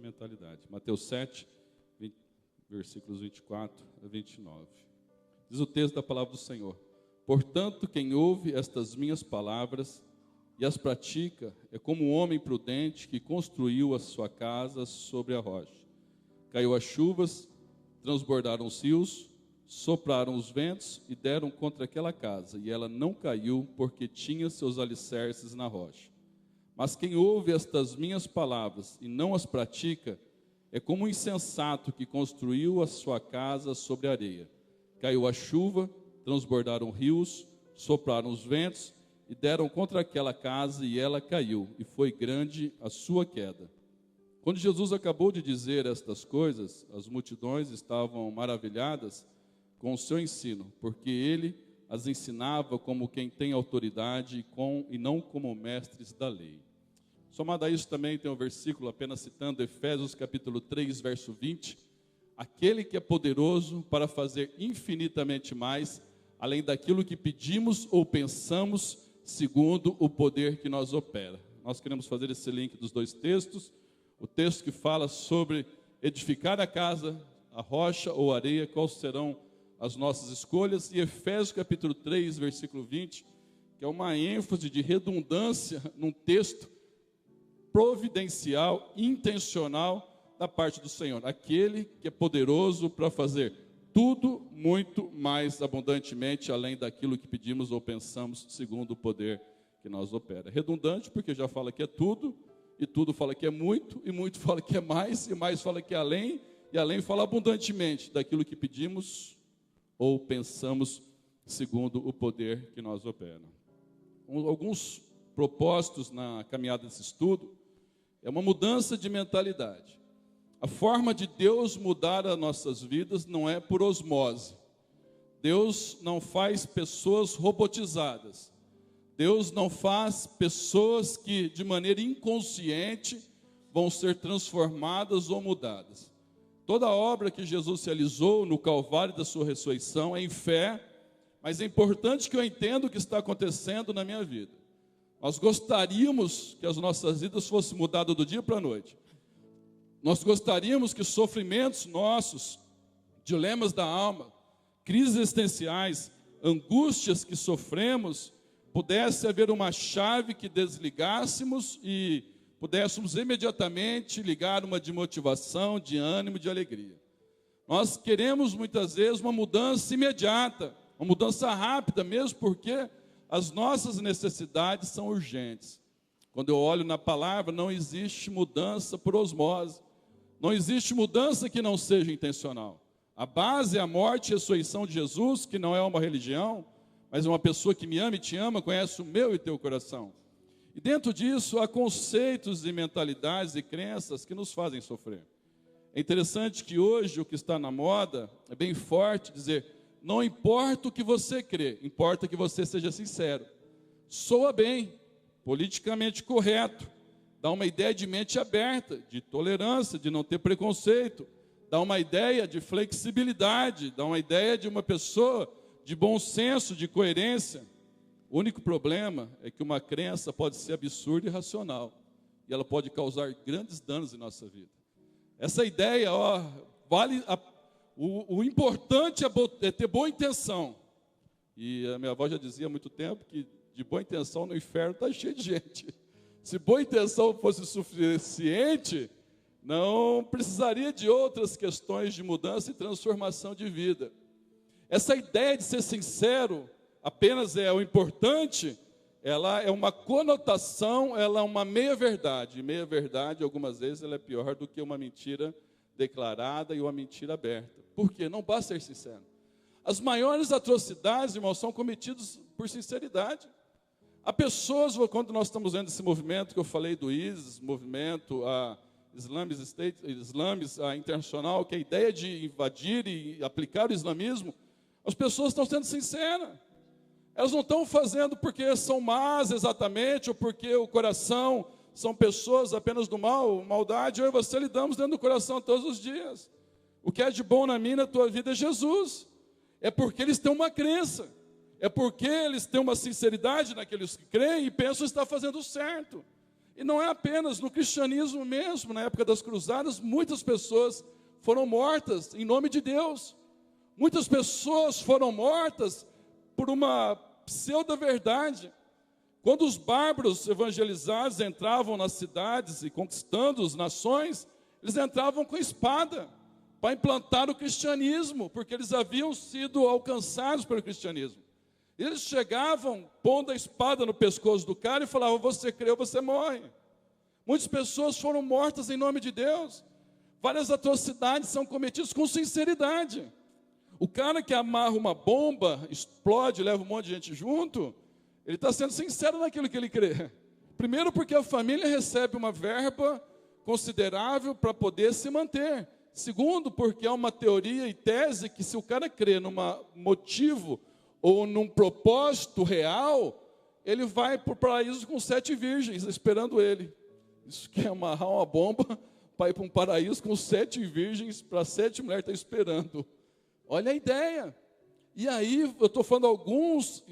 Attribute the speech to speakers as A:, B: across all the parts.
A: mentalidade. Mateus 7, versículos 24 a 29. Diz o texto da palavra do Senhor: portanto, quem ouve estas minhas palavras e as pratica é como um homem prudente que construiu a sua casa sobre a rocha. Caiu as chuvas, transbordaram os rios, sopraram os ventos e deram contra aquela casa, e ela não caiu, porque tinha seus alicerces na rocha. Mas quem ouve estas minhas palavras e não as pratica, é como um insensato que construiu a sua casa sobre a areia. Caiu a chuva, transbordaram rios, sopraram os ventos e deram contra aquela casa, e ela caiu, e foi grande a sua queda. Quando Jesus acabou de dizer estas coisas, as multidões estavam maravilhadas com o seu ensino, porque ele as ensinava como quem tem autoridade e não como mestres da lei. Somado a isso também tem um versículo, apenas citando Efésios capítulo 3, verso 20. Aquele que é poderoso para fazer infinitamente mais, além daquilo que pedimos ou pensamos, segundo o poder que nos opera. Nós queremos fazer esse link dos dois textos. O texto que fala sobre edificar a casa, a rocha ou areia, quais serão as nossas escolhas. E Efésios capítulo 3, versículo 20, que é uma ênfase de redundância num texto providencial, intencional da parte do Senhor. Aquele que é poderoso para fazer tudo muito mais abundantemente, além daquilo que pedimos ou pensamos, segundo o poder que nos opera. Redundante, porque já fala que é tudo, e tudo fala que é muito, e muito fala que é mais, e mais fala que é além, e além fala abundantemente daquilo que pedimos ou pensamos, segundo o poder que nos opera. Alguns propósitos na caminhada desse estudo é uma mudança de mentalidade. A forma de Deus mudar as nossas vidas não é por osmose. Deus não faz pessoas robotizadas. Deus não faz pessoas que de maneira inconsciente vão ser transformadas ou mudadas. Toda a obra que Jesus realizou no Calvário da sua ressurreição é em fé, mas é importante que eu entenda o que está acontecendo na minha vida. Nós gostaríamos que as nossas vidas fossem mudadas do dia para a noite. Nós gostaríamos que sofrimentos nossos, dilemas da alma, crises existenciais, angústias que sofremos, pudesse haver uma chave que desligássemos e pudéssemos imediatamente ligar uma de motivação, de ânimo, de alegria. Nós queremos muitas vezes uma mudança imediata, uma mudança rápida, mesmo porque as nossas necessidades são urgentes. Quando eu olho na palavra, não existe mudança por osmose. Não existe mudança que não seja intencional. A base é a morte e a ressurreição de Jesus, que não é uma religião, mas é uma pessoa que me ama e te ama, conhece o meu e teu coração. E dentro disso, há conceitos e mentalidades e crenças que nos fazem sofrer. É interessante que hoje o que está na moda é bem forte dizer: não importa o que você crê, importa que você seja sincero. Soa bem, politicamente correto, dá uma ideia de mente aberta, de tolerância, de não ter preconceito, dá uma ideia de flexibilidade, dá uma ideia de uma pessoa de bom senso, de coerência. O único problema é que uma crença pode ser absurda e irracional, e ela pode causar grandes danos em nossa vida. Essa ideia, o importante é ter boa intenção. E a minha avó já dizia há muito tempo que de boa intenção no inferno está cheio de gente. Se boa intenção fosse suficiente, não precisaria de outras questões de mudança e transformação de vida. Essa ideia de ser sincero apenas é o importante, ela é uma conotação, ela é uma meia-verdade. E meia-verdade, algumas vezes, ela é pior do que uma mentira declarada e uma mentira aberta. Por quê? Não basta ser sincero. As maiores atrocidades, irmãos, são cometidas por sinceridade. Há pessoas, quando nós estamos vendo esse movimento que eu falei do ISIS, movimento Islamic State, internacional, que é a ideia de invadir e aplicar o islamismo, as pessoas estão sendo sinceras. Elas não estão fazendo porque são más exatamente, ou porque o coração são pessoas apenas do mal, maldade. Eu e você lidamos dentro do coração todos os dias. O que é de bom na minha e na tua vida é Jesus. É porque eles têm uma crença. É porque eles têm uma sinceridade naqueles que creem e pensam estar fazendo certo. E não é apenas no cristianismo mesmo, na época das cruzadas, muitas pessoas foram mortas em nome de Deus. Muitas pessoas foram mortas por uma pseudo-verdade. Quando os bárbaros evangelizados entravam nas cidades e conquistando as nações, eles entravam com espada para implantar o cristianismo, porque eles haviam sido alcançados pelo cristianismo. Eles chegavam pondo a espada no pescoço do cara e falavam: você creu, você morre. Muitas pessoas foram mortas em nome de Deus. Várias atrocidades são cometidas com sinceridade. O cara que amarra uma bomba, explode, leva um monte de gente junto, ele está sendo sincero naquilo que ele crê. Primeiro porque a família recebe uma verba considerável para poder se manter. Segundo, porque há uma teoria e tese que se o cara crê num motivo ou num propósito real, ele vai para o paraíso com 7 virgens esperando ele. Isso que é amarrar uma bomba para ir para um paraíso com 7 virgens, para 7 mulheres estar esperando. Olha a ideia. E aí, eu estou falando alguns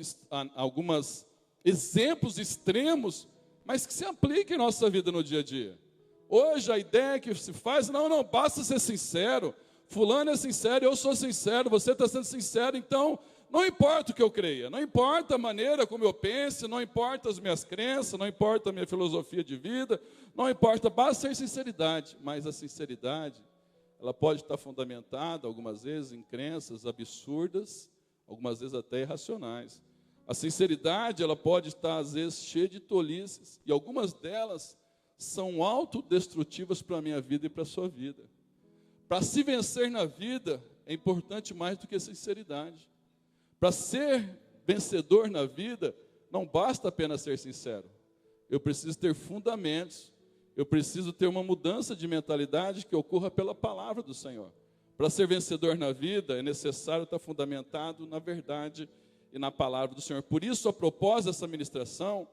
A: exemplos extremos, mas que se aplicam em nossa vida no dia a dia. Hoje a ideia que se faz, não, basta ser sincero. Fulano é sincero, eu sou sincero, você está sendo sincero, então não importa o que eu creia, não importa a maneira como eu pense, não importa as minhas crenças, não importa a minha filosofia de vida, não importa, basta ser sinceridade. Mas a sinceridade, ela pode estar fundamentada algumas vezes em crenças absurdas, algumas vezes até irracionais. A sinceridade, ela pode estar às vezes cheia de tolices, e algumas delas são autodestrutivas para a minha vida e para a sua vida. Para se vencer na vida, é importante mais do que a sinceridade. Para ser vencedor na vida, não basta apenas ser sincero. Eu preciso ter fundamentos, eu preciso ter uma mudança de mentalidade que ocorra pela palavra do Senhor. Para ser vencedor na vida, é necessário estar fundamentado na verdade e na palavra do Senhor. Por isso, a propósito dessa ministração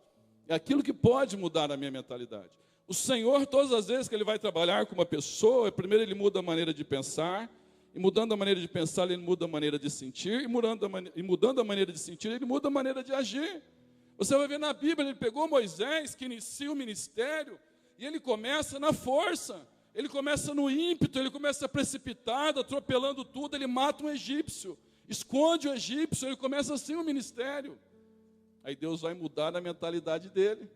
A: é aquilo que pode mudar a minha mentalidade. O Senhor, todas as vezes que Ele vai trabalhar com uma pessoa, primeiro Ele muda a maneira de pensar, e mudando a maneira de pensar, Ele muda a maneira de sentir, e mudando a maneira de sentir, Ele muda a maneira de agir. Você vai ver na Bíblia, Ele pegou Moisés, que inicia o ministério, e ele começa na força, ele começa no ímpeto, ele começa precipitado, atropelando tudo, ele mata um egípcio, esconde o egípcio, ele começa assim o ministério. Aí Deus vai mudar a mentalidade dele,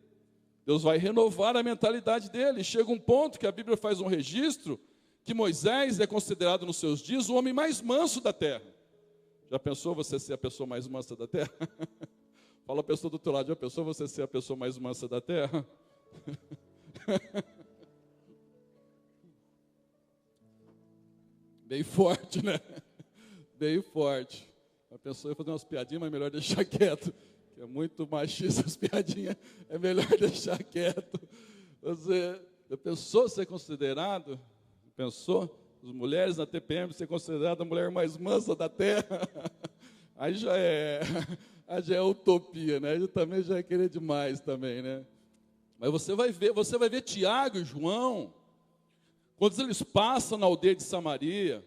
A: Deus vai renovar a mentalidade dele. Chega um ponto que a Bíblia faz um registro, que Moisés é considerado nos seus dias o homem mais manso da terra. Já pensou você ser a pessoa mais mansa da terra? Fala a pessoa do teu lado, já pensou você ser a pessoa mais mansa da terra? Bem forte, né? Bem forte. A pessoa ia fazer umas piadinhas, mas é melhor deixar quieto. Que é muito machista as piadinhas, é melhor deixar quieto. Você pensou ser considerado? Pensou? As mulheres na TPM ser considerada a mulher mais mansa da terra? Aí já é utopia, né? Aí também já é querer demais também, né? Mas você vai ver Tiago e João, quando eles passam na aldeia de Samaria,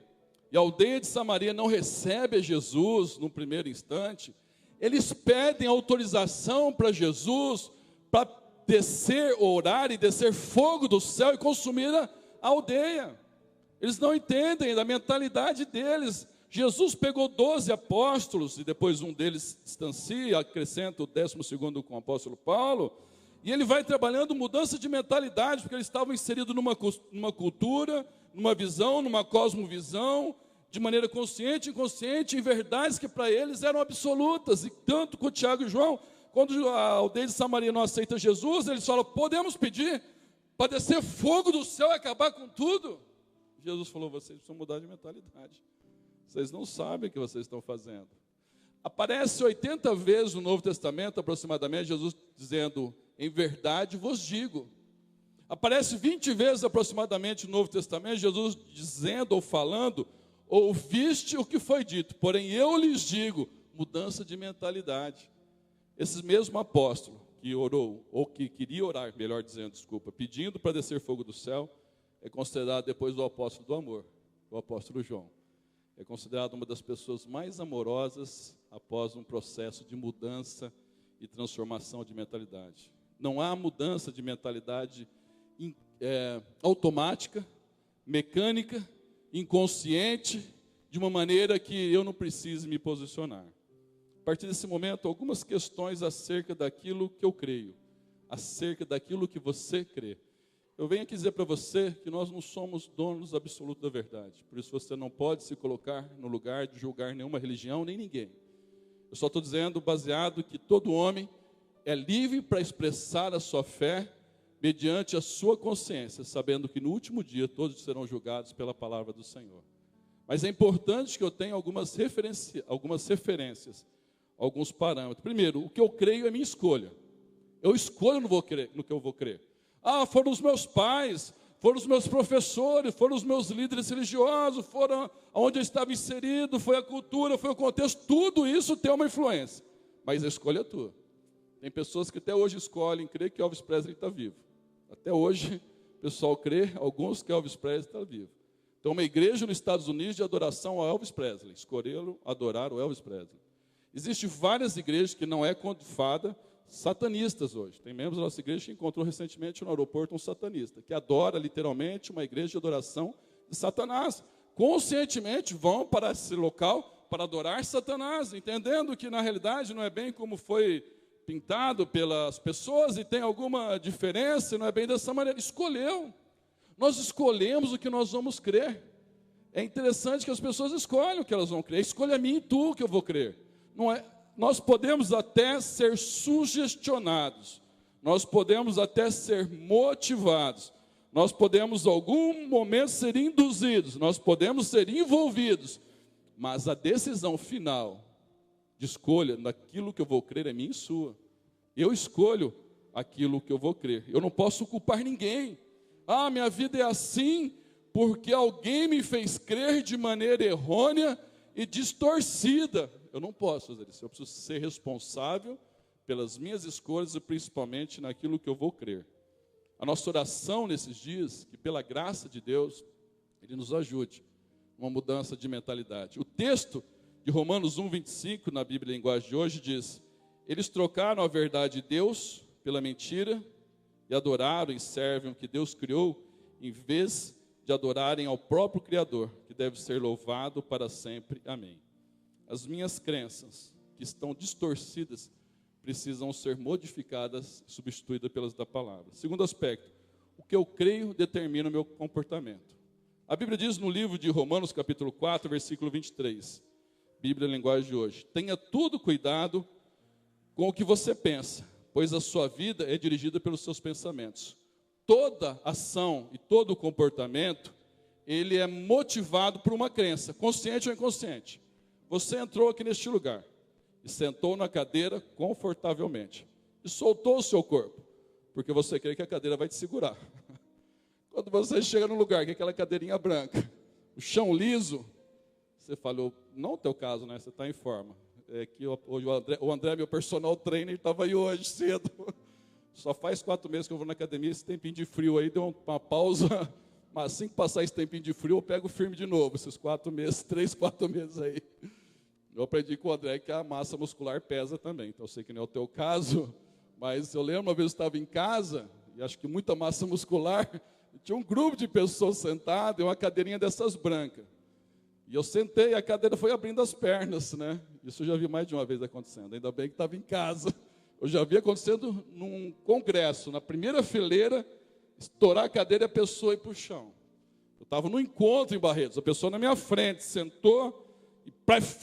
A: e a aldeia de Samaria não recebe a Jesus no primeiro instante, eles pedem autorização para Jesus, para descer, orar e descer fogo do céu e consumir a aldeia. Eles não entendem da mentalidade deles. Jesus pegou 12 apóstolos, e depois um deles distancia, acrescenta o 12º com o apóstolo Paulo, e ele vai trabalhando mudança de mentalidade, porque eles estavam inseridos numa cultura, numa visão, numa cosmovisão, de maneira consciente e inconsciente, em verdades que para eles eram absolutas. E tanto com Tiago e João, quando a aldeia de Samaria não aceita Jesus, eles falam: podemos pedir para descer fogo do céu e acabar com tudo? Jesus falou: vocês precisam mudar de mentalidade. Vocês não sabem o que vocês estão fazendo. Aparece 80 vezes no Novo Testamento, aproximadamente, Jesus dizendo: em verdade vos digo. Aparece 20 vezes aproximadamente no Novo Testamento, Jesus dizendo ou falando: ouviste o que foi dito, porém eu lhes digo. Mudança de mentalidade. Esse mesmo apóstolo que orou, ou que queria orar, melhor dizendo, pedindo para descer fogo do céu, é considerado depois o apóstolo do amor, o apóstolo João. É considerado uma das pessoas mais amorosas após um processo de mudança e transformação de mentalidade. Não há mudança de mentalidade automática, mecânica, inconsciente, de uma maneira que eu não precise me posicionar. A partir desse momento, algumas questões acerca daquilo que eu creio, acerca daquilo que você crê. Eu venho aqui dizer para você que nós não somos donos absolutos da verdade. Por isso você não pode se colocar no lugar de julgar nenhuma religião, nem ninguém. Eu só estou dizendo baseado que todo homem é livre para expressar a sua fé mediante a sua consciência, sabendo que no último dia todos serão julgados pela palavra do Senhor. Mas é importante que eu tenha algumas referências, alguns parâmetros. Primeiro, o que eu creio é minha escolha. Eu escolho no que eu vou crer. Foram os meus pais, foram os meus professores, foram os meus líderes religiosos, foram onde eu estava inserido, foi a cultura, foi o contexto, tudo isso tem uma influência. Mas a escolha é tua. Tem pessoas que até hoje escolhem crer que Elvis Presley está vivo. Até hoje, o pessoal crê, alguns que Elvis Presley está vivo. Então, uma igreja nos Estados Unidos de adoração ao Elvis Presley. Escolheram adorar o Elvis Presley. Existem várias igrejas que não é confada, satanistas hoje. Tem membros da nossa igreja que encontrou recentemente no aeroporto um satanista, que adora literalmente uma igreja de adoração de Satanás. Conscientemente vão para esse local para adorar Satanás, entendendo que na realidade não é bem como foi pintado pelas pessoas e tem alguma diferença, não é bem dessa maneira. Escolheu. Nós escolhemos o que nós vamos crer. É interessante que as pessoas escolhem o que elas vão crer. Escolha a mim e tu que eu vou crer. Não é... Nós podemos até ser sugestionados, nós podemos até ser motivados, nós podemos em algum momento ser induzidos, nós podemos ser envolvidos, mas a decisão final de escolha daquilo que eu vou crer é minha e sua. Eu escolho aquilo que eu vou crer. Eu não posso culpar ninguém. Minha vida é assim porque alguém me fez crer de maneira errônea e distorcida. Eu não posso fazer isso. Eu preciso ser responsável pelas minhas escolhas e principalmente naquilo que eu vou crer. A nossa oração nesses dias, que pela graça de Deus, Ele nos ajude uma mudança de mentalidade. O texto de Romanos 1:25, na Bíblia Linguagem de hoje, diz: eles trocaram a verdade de Deus pela mentira e adoraram e servem o que Deus criou, em vez de adorarem ao próprio Criador, que deve ser louvado para sempre. Amém. As minhas crenças, que estão distorcidas, precisam ser modificadas, substituídas pelas da palavra. Segundo aspecto, o que eu creio determina o meu comportamento. A Bíblia diz no livro de Romanos, capítulo 4, versículo 23, Bíblia Linguagem de hoje: tenha todo cuidado com o que você pensa, pois a sua vida é dirigida pelos seus pensamentos. Toda ação e todo comportamento, ele é motivado por uma crença, consciente ou inconsciente. Você entrou aqui neste lugar e sentou na cadeira confortavelmente e soltou o seu corpo, porque você crê que a cadeira vai te segurar. Quando você chega num lugar que é aquela cadeirinha branca, o chão liso, você falou, não é o teu caso, né? Você está em forma. É que hoje o André, meu personal trainer, estava aí hoje cedo. Só faz 4 meses que eu vou na academia, esse tempinho de frio aí deu uma pausa, mas assim que passar esse tempinho de frio, eu pego firme de novo, esses 4 meses, 3, 4 meses aí. Eu aprendi com o André que a massa muscular pesa também, então eu sei que não é o teu caso, mas eu lembro uma vez eu estava em casa, e acho que muita massa muscular, e tinha um grupo de pessoas sentadas, e uma cadeirinha dessas brancas. E eu sentei, e a cadeira foi abrindo as pernas, né? Isso eu já vi mais de uma vez acontecendo, ainda bem que estava em casa. Eu já vi acontecendo num congresso, na primeira fileira, estourar a cadeira e a pessoa ir para o chão. Eu estava num encontro em Barretos, a pessoa na minha frente sentou, e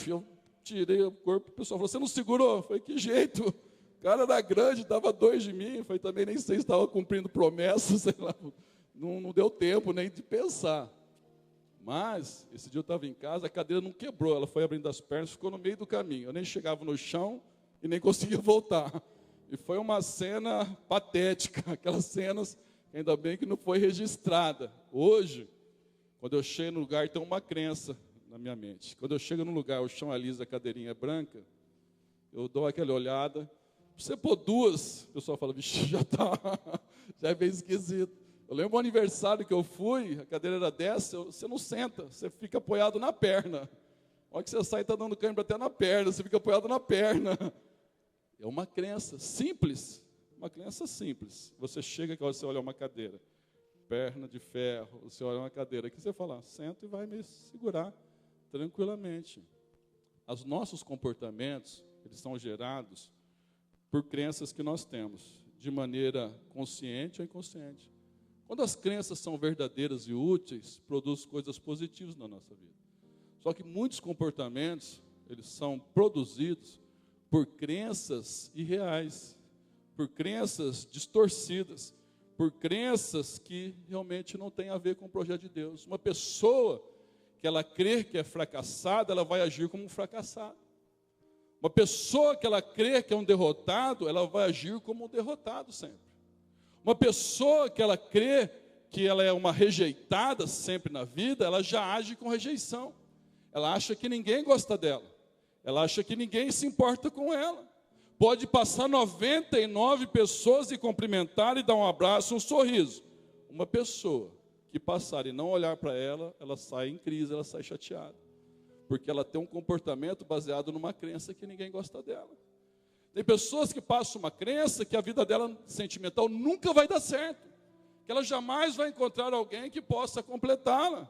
A: eu tirei o corpo, o pessoal falou, você não segurou? Eu falei, que jeito? O cara era grande, dava 2 de mim, eu falei, também nem sei se estava cumprindo promessas, sei lá, não deu tempo nem de pensar. Mas, esse dia eu estava em casa, a cadeira não quebrou, ela foi abrindo as pernas, ficou no meio do caminho. Eu nem chegava no chão e nem conseguia voltar. E foi uma cena patética, aquelas cenas, ainda bem que não foi registrada. Hoje, quando eu chego no lugar, tem uma crença na minha mente. Quando eu chego no lugar, o chão é liso, a cadeirinha é branca, eu dou aquela olhada. Você pôr 2, o pessoal fala, vixe, já é bem esquisito. Eu lembro do aniversário que eu fui, a cadeira era dessa, você não senta, você fica apoiado na perna. A hora que você sai, está dando câimbra até na perna, você fica apoiado na perna. É uma crença simples, Uma crença simples. Você chega aqui, você olha uma cadeira, perna de ferro, você olha uma cadeira, aqui você fala, senta e vai me segurar tranquilamente. Os nossos comportamentos, eles são gerados por crenças que nós temos, de maneira consciente ou inconsciente. Quando as crenças são verdadeiras e úteis, produz coisas positivas na nossa vida. Só que muitos comportamentos, eles são produzidos por crenças irreais, por crenças distorcidas, por crenças que realmente não têm a ver com o projeto de Deus. Uma pessoa que ela crê que é fracassada, ela vai agir como um fracassado. Uma pessoa que ela crê que é um derrotado, ela vai agir como um derrotado sempre. Uma pessoa que ela crê que ela é uma rejeitada sempre na vida, ela já age com rejeição. Ela acha que ninguém gosta dela. Ela acha que ninguém se importa com ela. Pode passar 99 pessoas e cumprimentar e dar um abraço, um sorriso. Uma pessoa que passar e não olhar para ela, ela sai em crise, ela sai chateada. Porque ela tem um comportamento baseado numa crença que ninguém gosta dela. Tem pessoas que passam uma crença que a vida dela sentimental nunca vai dar certo. Que ela jamais vai encontrar alguém que possa completá-la.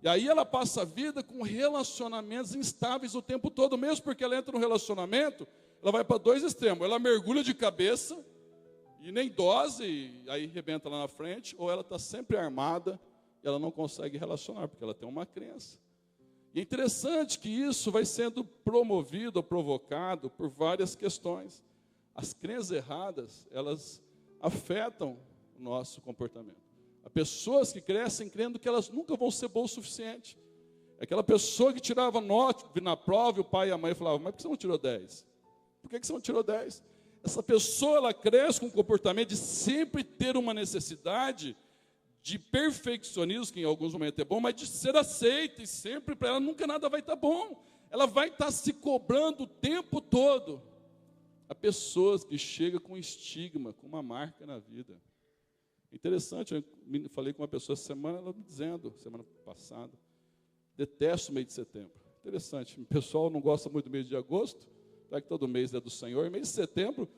A: E aí ela passa a vida com relacionamentos instáveis o tempo todo, mesmo porque ela entra no relacionamento, ela vai para dois extremos. Ela mergulha de cabeça e nem dose, e aí arrebenta lá na frente, ou ela está sempre armada e ela não consegue relacionar, porque ela tem uma crença. E é interessante que isso vai sendo promovido ou provocado por várias questões. As crenças erradas, elas afetam o nosso comportamento. Há pessoas que crescem crendo que elas nunca vão ser boas o suficiente. Aquela pessoa que tirava nota na prova, e o pai e a mãe falavam, mas por que você não tirou 10? Por que você não tirou 10? Essa pessoa, ela cresce com um comportamento de sempre ter uma necessidade de perfeccionismo, que em alguns momentos é bom, mas de ser aceita, e sempre para ela nunca nada vai estar bom. Ela vai estar se cobrando o tempo todo. Há pessoas que chegam com estigma, com uma marca na vida. Interessante, eu falei com uma pessoa essa semana, ela me dizendo, semana passada, detesto o mês de setembro. Interessante, o pessoal não gosta muito do mês de agosto, já que todo mês é do Senhor, e mês de setembro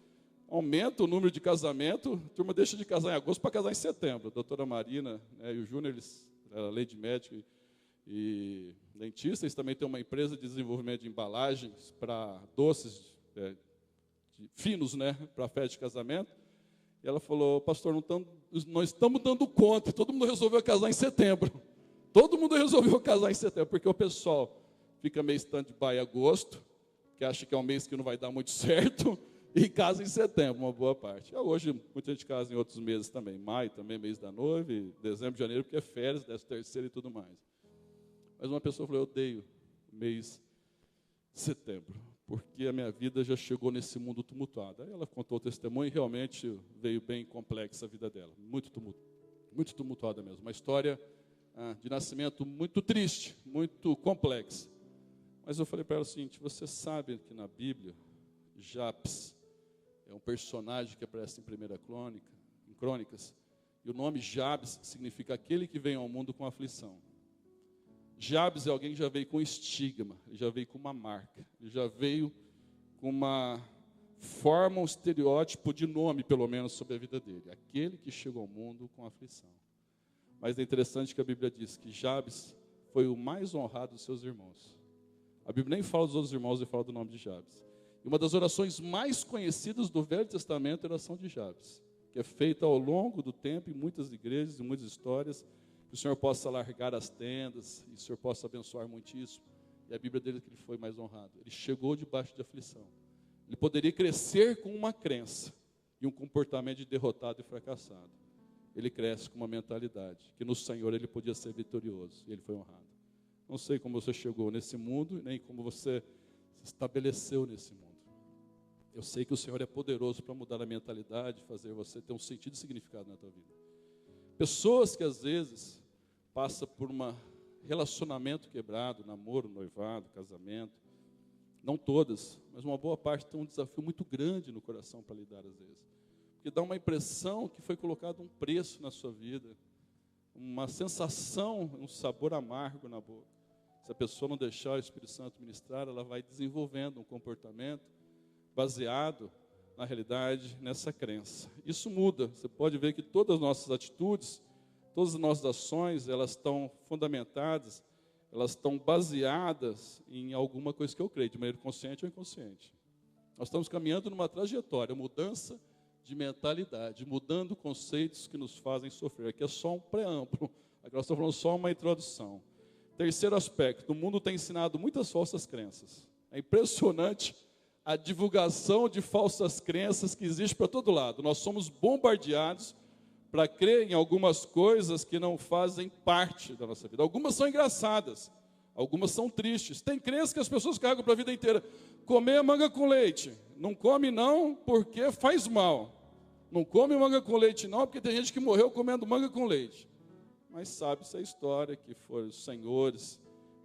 A: aumenta o número de casamento, a turma deixa de casar em agosto para casar em setembro. A doutora Marina, né, e o Júnior, além de médico e dentista, eles também têm uma empresa de desenvolvimento de embalagens para doces finos, né, para festa de casamento. E ela falou, pastor, nós estamos dando conta, todo mundo resolveu casar em setembro. Todo mundo resolveu casar em setembro, porque o pessoal fica meio stand-by em agosto, que acha que é um mês que não vai dar muito certo, e casa em setembro, uma boa parte. Hoje, muita gente casa em outros meses também. Maio também, mês da noiva, e dezembro, janeiro, porque é férias, 13º e tudo mais. Mas uma pessoa falou, eu odeio o mês de setembro, porque a minha vida já chegou nesse mundo tumultuado. Aí ela contou o testemunho e realmente veio bem complexa a vida dela. Muito tumultuada mesmo. Uma história de nascimento muito triste, muito complexa. Mas eu falei para ela o seguinte, você sabe que na Bíblia, Jabes é um personagem que aparece em Crônicas, e o nome Jabes significa aquele que vem ao mundo com aflição. Jabes é alguém que já veio com estigma, ele já veio com uma marca, ele já veio com uma forma, um estereótipo de nome, pelo menos, sobre a vida dele. Aquele que chegou ao mundo com aflição. Mas é interessante que a Bíblia diz que Jabes foi o mais honrado dos seus irmãos. A Bíblia nem fala dos outros irmãos, ele fala do nome de Jabes. E uma das orações mais conhecidas do Velho Testamento é a oração de Jabes, que é feita ao longo do tempo em muitas igrejas, em muitas histórias, que o Senhor possa largar as tendas, e o Senhor possa abençoar muitíssimo. E a Bíblia dele é que ele foi mais honrado. Ele chegou debaixo de aflição. Ele poderia crescer com uma crença e um comportamento de derrotado e fracassado. Ele cresce com uma mentalidade, que no Senhor ele podia ser vitorioso, e ele foi honrado. Não sei como você chegou nesse mundo, nem como você se estabeleceu nesse mundo. Eu sei que o Senhor é poderoso para mudar a mentalidade, fazer você ter um sentido e significado na tua vida. Pessoas que às vezes passam por um relacionamento quebrado, namoro, noivado, casamento, não todas, mas uma boa parte tem um desafio muito grande no coração para lidar às vezes. Porque dá uma impressão que foi colocado um preço na sua vida, uma sensação, um sabor amargo na boca. Se a pessoa não deixar o Espírito Santo ministrar, ela vai desenvolvendo um comportamento baseado na realidade, nessa crença. Isso muda. Você pode ver que todas as nossas atitudes, todas as nossas ações, elas estão fundamentadas, elas estão baseadas em alguma coisa que eu creio, de maneira consciente ou inconsciente. Nós estamos caminhando numa trajetória, mudança de mentalidade, mudando conceitos que nos fazem sofrer. Aqui é só um preâmbulo, aqui nós estamos falando só uma introdução. Terceiro aspecto, o mundo tem ensinado muitas falsas crenças. É impressionante a divulgação de falsas crenças que existe para todo lado. Nós somos bombardeados para crer em algumas coisas que não fazem parte da nossa vida. Algumas são engraçadas, algumas são tristes. Tem crenças que as pessoas carregam para a vida inteira. Comer manga com leite. Não come não, porque faz mal. Não come manga com leite não, porque tem gente que morreu comendo manga com leite. Mas sabe-se a história, que foram os senhores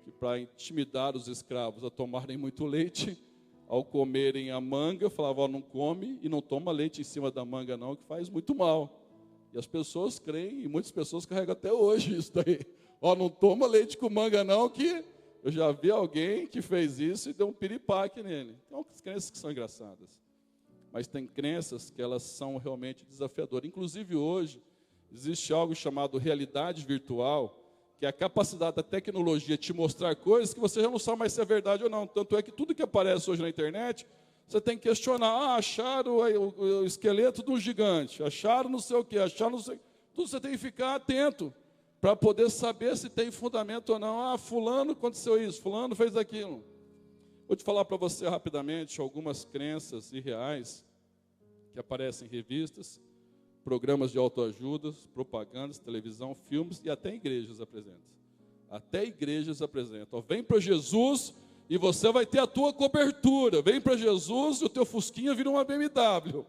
A: que, para intimidar os escravos a tomarem muito leite, ao comerem a manga, falavam, não come e não toma leite em cima da manga não, que faz muito mal. E as pessoas creem, e muitas pessoas carregam até hoje isso daí. Não toma leite com manga não, que eu já vi alguém que fez isso e deu um piripaque nele. Tem algumas crenças que são engraçadas, mas tem crenças que elas são realmente desafiadoras. Inclusive hoje, existe algo chamado realidade virtual, que é a capacidade da tecnologia te mostrar coisas que você já não sabe mais se é verdade ou não. Tanto é que tudo que aparece hoje na internet, você tem que questionar. Acharam o esqueleto de um gigante, acharam não sei o quê, acharam não sei... Tudo você tem que ficar atento para poder saber se tem fundamento ou não. Fulano aconteceu isso, fulano fez aquilo. Vou te falar para você rapidamente algumas crenças irreais que aparecem em revistas, programas de autoajuda, propagandas, televisão, filmes e até igrejas apresentam. Até igrejas apresentam. Vem para Jesus e você vai ter a tua cobertura. Vem para Jesus e o teu fusquinha vira uma BMW.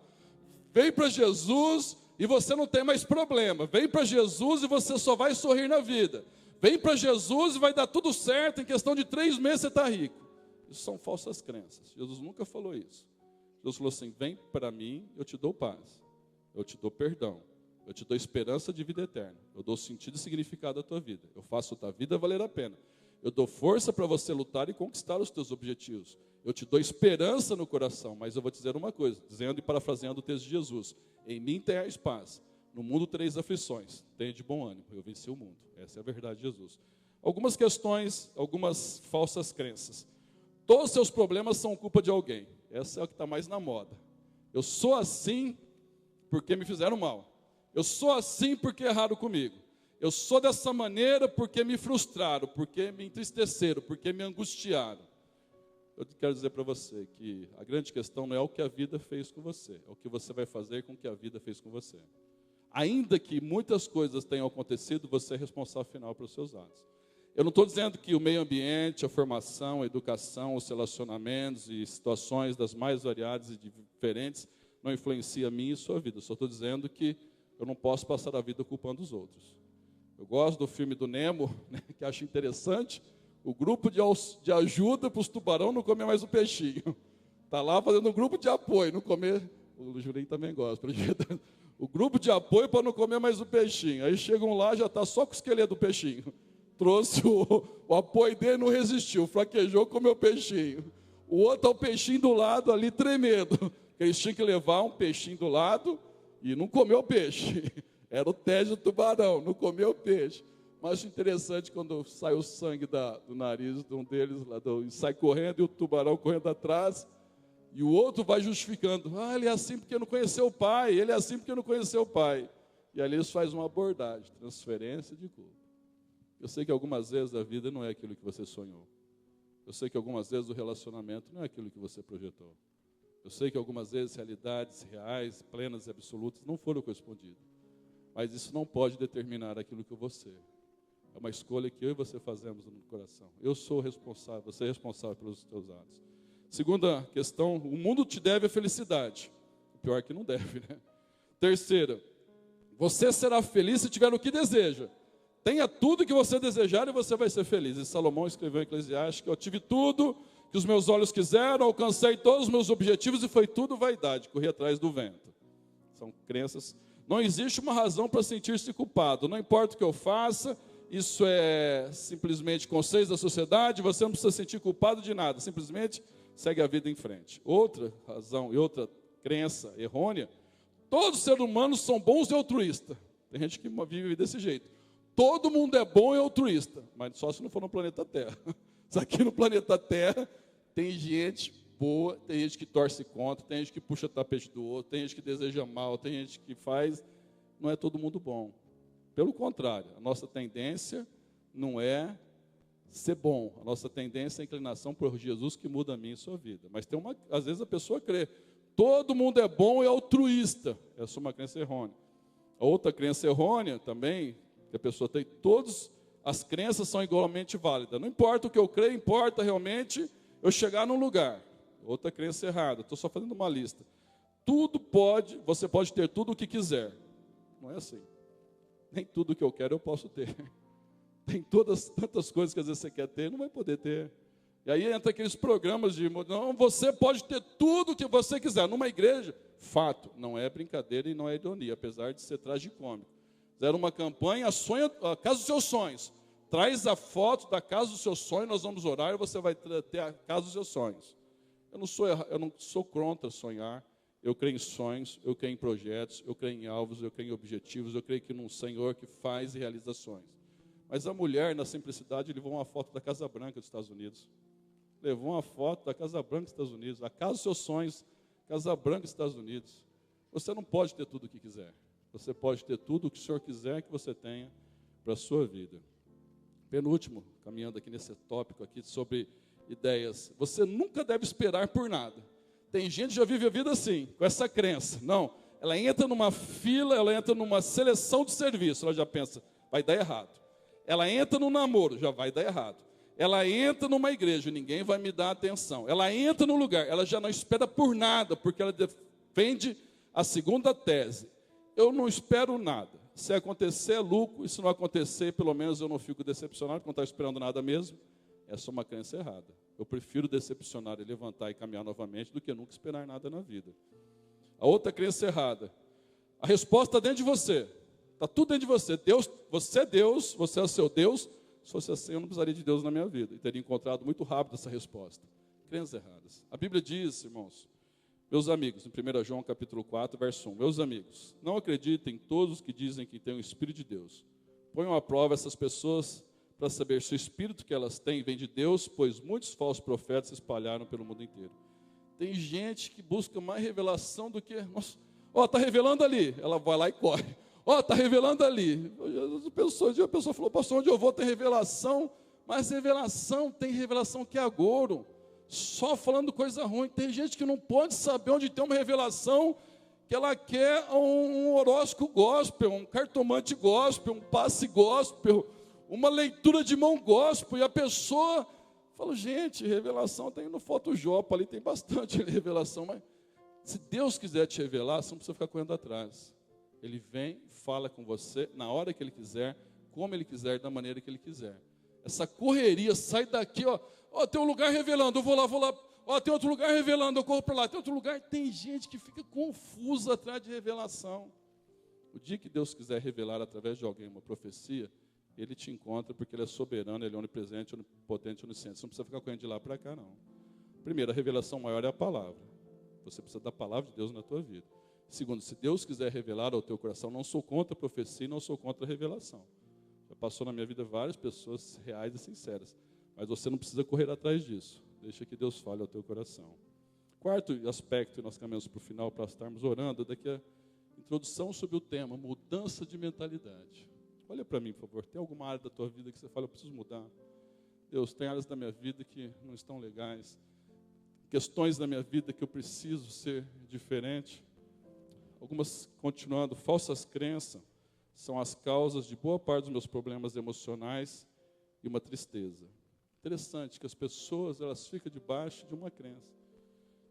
A: Vem para Jesus e você não tem mais problema. Vem para Jesus e você só vai sorrir na vida. Vem para Jesus e vai dar tudo certo. Em questão de 3 meses você está rico. Isso são falsas crenças. Jesus nunca falou isso. Jesus falou assim, vem para mim, eu te dou paz. Eu te dou perdão, eu te dou esperança de vida eterna, eu dou sentido e significado à tua vida, eu faço a tua vida valer a pena, eu dou força para você lutar e conquistar os teus objetivos, eu te dou esperança no coração, mas eu vou te dizer uma coisa, dizendo e parafraseando o texto de Jesus, em mim tenhais paz, no mundo tereis aflições, tenha de bom ânimo, eu venci o mundo, essa é a verdade de Jesus. Algumas questões, algumas falsas crenças, todos os seus problemas são culpa de alguém, essa é o que está mais na moda, eu sou assim porque me fizeram mal. Eu sou assim porque erraram comigo. Eu sou dessa maneira porque me frustraram, porque me entristeceram, porque me angustiaram. Eu quero dizer para você que a grande questão não é o que a vida fez com você, é o que você vai fazer com o que a vida fez com você. Ainda que muitas coisas tenham acontecido, você é responsável final pelos seus atos. Eu não estou dizendo que o meio ambiente, a formação, a educação, os relacionamentos e situações das mais variadas e diferentes não influencia a mim e sua vida. Eu só estou dizendo que eu não posso passar a vida culpando os outros. Eu gosto do filme do Nemo, né, que acho interessante, o grupo de ajuda para os tubarão não comer mais o peixinho. Está lá fazendo um grupo de apoio, não comer, o Julinho também gosta, o grupo de apoio para não comer mais o peixinho. Aí chegam lá, já está só com o esqueleto do peixinho. Trouxe o apoio dele, não resistiu, fraquejou, comeu o peixinho. O outro está o peixinho do lado ali tremendo. Eles tinham que levar um peixinho do lado e não comeu o peixe. Era o teste do tubarão, não comeu o peixe. Mas interessante quando sai o sangue do nariz de um deles, e sai correndo e o tubarão correndo atrás. E o outro vai justificando. Ele é assim porque não conheceu o pai, ele é assim porque não conheceu o pai. E ali eles fazem uma abordagem, transferência de culpa. Eu sei que algumas vezes a vida não é aquilo que você sonhou. Eu sei que algumas vezes o relacionamento não é aquilo que você projetou. Eu sei que algumas vezes realidades reais, plenas e absolutas não foram correspondidas. Mas isso não pode determinar aquilo que eu vou ser. É uma escolha que eu e você fazemos no coração. Eu sou responsável, você é responsável pelos teus atos. Segunda questão, o mundo te deve a felicidade. O pior é que não deve, né? Terceira, você será feliz se tiver o que deseja. Tenha tudo que você desejar e você vai ser feliz. E Salomão escreveu em Eclesiastes que eu tive tudo que os meus olhos quiseram, alcancei todos os meus objetivos e foi tudo vaidade, corri atrás do vento. São crenças. Não existe uma razão para sentir-se culpado. Não importa o que eu faça, isso é simplesmente conceitos da sociedade, você não precisa sentir culpado de nada, simplesmente segue a vida em frente. Outra razão e outra crença errônea, todos os seres humanos são bons e altruístas. Tem gente que vive desse jeito. Todo mundo é bom e altruísta, mas só se não for no planeta Terra. Se aqui no planeta Terra tem gente boa, tem gente que torce contra, tem gente que puxa tapete do outro, tem gente que deseja mal, tem gente que faz. Não é todo mundo bom. Pelo contrário, a nossa tendência não é ser bom. A nossa tendência é a inclinação por Jesus que muda a minha e a sua vida. Mas às vezes a pessoa crê. Todo mundo é bom e altruísta. Essa é uma crença errônea. A outra crença errônea também, que a pessoa tem, todas as crenças são igualmente válidas. Não importa o que eu creio, importa realmente eu chegar num lugar. Outra crença errada, estou só fazendo uma lista. Você pode ter tudo o que quiser. Não é assim. Nem tudo que eu quero eu posso ter. Tem tantas coisas que às vezes você quer ter, não vai poder ter. E aí entra aqueles programas de, não, você pode ter tudo o que você quiser. Numa igreja, fato, não é brincadeira e não é ironia, apesar de ser tragicômico. Fizeram uma campanha, a casa dos seus sonhos. Traz a foto da casa dos seus sonhos, nós vamos orar e você vai ter a casa dos seus sonhos. Eu não sou contra sonhar. Eu creio em sonhos, eu creio em projetos, eu creio em alvos, eu creio em objetivos, eu creio que num Senhor que faz e realiza sonhos. Mas a mulher, na simplicidade, levou uma foto da Casa Branca dos Estados Unidos. Levou uma foto da Casa Branca dos Estados Unidos. A casa dos seus sonhos, Casa Branca dos Estados Unidos. Você não pode ter tudo o que quiser. Você pode ter tudo o que o Senhor quiser que você tenha para a sua vida. Penúltimo, caminhando aqui nesse tópico aqui sobre ideias. Você nunca deve esperar por nada. Tem gente que já vive a vida assim, com essa crença. Não, ela entra numa fila, ela entra numa seleção de serviço, ela já pensa, vai dar errado. Ela entra no namoro, já vai dar errado. Ela entra numa igreja, ninguém vai me dar atenção. Ela entra no lugar, ela já não espera por nada, porque ela defende a segunda tese. Eu não espero nada. Se acontecer, é lucro, e se não acontecer, pelo menos eu não fico decepcionado, porque não estou esperando nada mesmo. Essa é uma crença errada. Eu prefiro decepcionar e levantar e caminhar novamente do que nunca esperar nada na vida. A outra crença errada. A resposta está dentro de você. Está tudo dentro de você. Deus, você é o seu Deus. Se fosse assim, eu não precisaria de Deus na minha vida. E teria encontrado muito rápido essa resposta. Crenças erradas. A Bíblia diz, irmãos, meus amigos, em 1 João capítulo 4, verso 1. Meus amigos, não acreditem em todos os que dizem que têm o Espírito de Deus. Ponham à prova essas pessoas para saber se o Espírito que elas têm vem de Deus, pois muitos falsos profetas se espalharam pelo mundo inteiro. Tem gente que busca mais revelação do que... Nossa, está revelando ali. Ela vai lá e corre. Está revelando ali. A pessoa falou, pastor, onde eu vou ter revelação? Mas tem revelação que é agouro. Só falando coisa ruim. Tem gente que não pode saber onde tem uma revelação, que ela quer um horóscopo gospel, um cartomante gospel, um passe gospel, uma leitura de mão gospel, e a pessoa fala, gente, revelação tem no Photoshop, ali tem bastante revelação, mas se Deus quiser te revelar, você não precisa ficar correndo atrás. Ele vem, fala com você, na hora que Ele quiser, como Ele quiser, da maneira que Ele quiser. Essa correria, sai daqui, tem um lugar revelando, eu vou lá, tem outro lugar revelando, eu corro para lá, tem outro lugar, tem gente que fica confusa atrás de revelação. O dia que Deus quiser revelar através de alguém uma profecia, Ele te encontra porque Ele é soberano, Ele é onipresente, onipotente, onisciente. Você não precisa ficar correndo de lá para cá, não. Primeiro, a revelação maior é a palavra. Você precisa da palavra de Deus na tua vida. Segundo, se Deus quiser revelar ao teu coração, não sou contra a profecia e não sou contra a revelação. Já passou na minha vida várias pessoas reais e sinceras. Mas você não precisa correr atrás disso. Deixa que Deus fale ao teu coração. Quarto aspecto, e nós caminhamos para o final para estarmos orando, daqui a introdução sobre o tema, mudança de mentalidade. Olha para mim, por favor. Tem alguma área da tua vida que você fala, eu preciso mudar? Deus, tem áreas da minha vida que não estão legais. Questões da minha vida que eu preciso ser diferente. Algumas, continuando, falsas crenças são as causas de boa parte dos meus problemas emocionais e uma tristeza. Interessante que as pessoas, elas ficam debaixo de uma crença.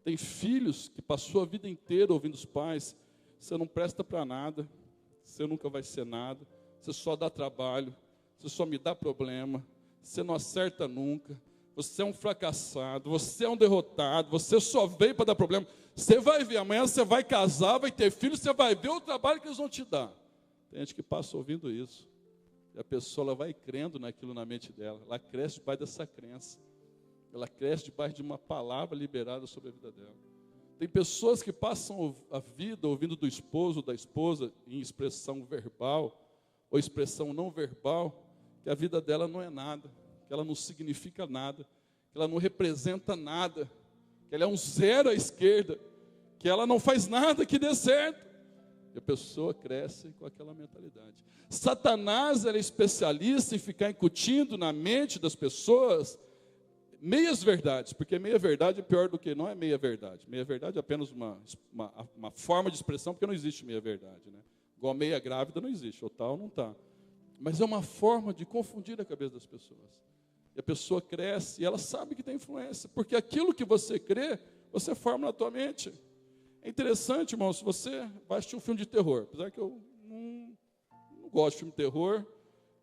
A: Tem filhos que passou a vida inteira ouvindo os pais, você não presta para nada, você nunca vai ser nada, você só dá trabalho, você só me dá problema, você não acerta nunca, você é um fracassado, você é um derrotado, você só veio para dar problema. Você vai ver, amanhã você vai casar, vai ter filho, você vai ver o trabalho que eles vão te dar. Tem gente que passa ouvindo isso. E a pessoa ela vai crendo naquilo na mente dela. Ela cresce debaixo dessa crença. Ela cresce debaixo de uma palavra liberada sobre a vida dela. Tem pessoas que passam a vida ouvindo do esposo, da esposa, em expressão verbal ou expressão não verbal, que a vida dela não é nada, que ela não significa nada, que ela não representa nada, que ela é um zero à esquerda, que ela não faz nada que dê certo. E a pessoa cresce com aquela mentalidade. Satanás era especialista em ficar incutindo na mente das pessoas meias verdades, porque meia verdade é pior do que não é meia verdade. Meia verdade é apenas uma forma de expressão, porque não existe meia verdade, né? Igual meia grávida não existe, ou tal não está. Mas é uma forma de confundir a cabeça das pessoas. E a pessoa cresce e ela sabe que tem influência, porque aquilo que você crê, você forma na tua mente. É interessante, irmão, se você vai assistir um filme de terror, apesar que eu não gosto de filme de terror,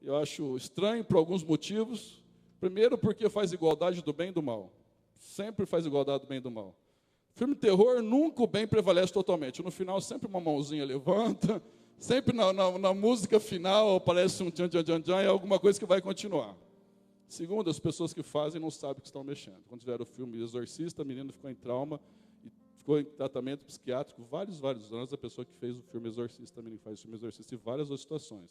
A: eu acho estranho por alguns motivos. Primeiro, porque faz igualdade do bem e do mal. Sempre faz igualdade do bem e do mal. Filme de terror, nunca o bem prevalece totalmente. No final, sempre uma mãozinha levanta, sempre na música final aparece um tchan, tchan, tchan, tchan, é alguma coisa que vai continuar. Segundo, as pessoas que fazem não sabem o que estão mexendo. Quando tiveram o filme Exorcista, a menina ficou em trauma e ficou em tratamento psiquiátrico vários anos. A pessoa que fez o filme Exorcista, a menina que faz o filme Exorcista, em várias outras situações.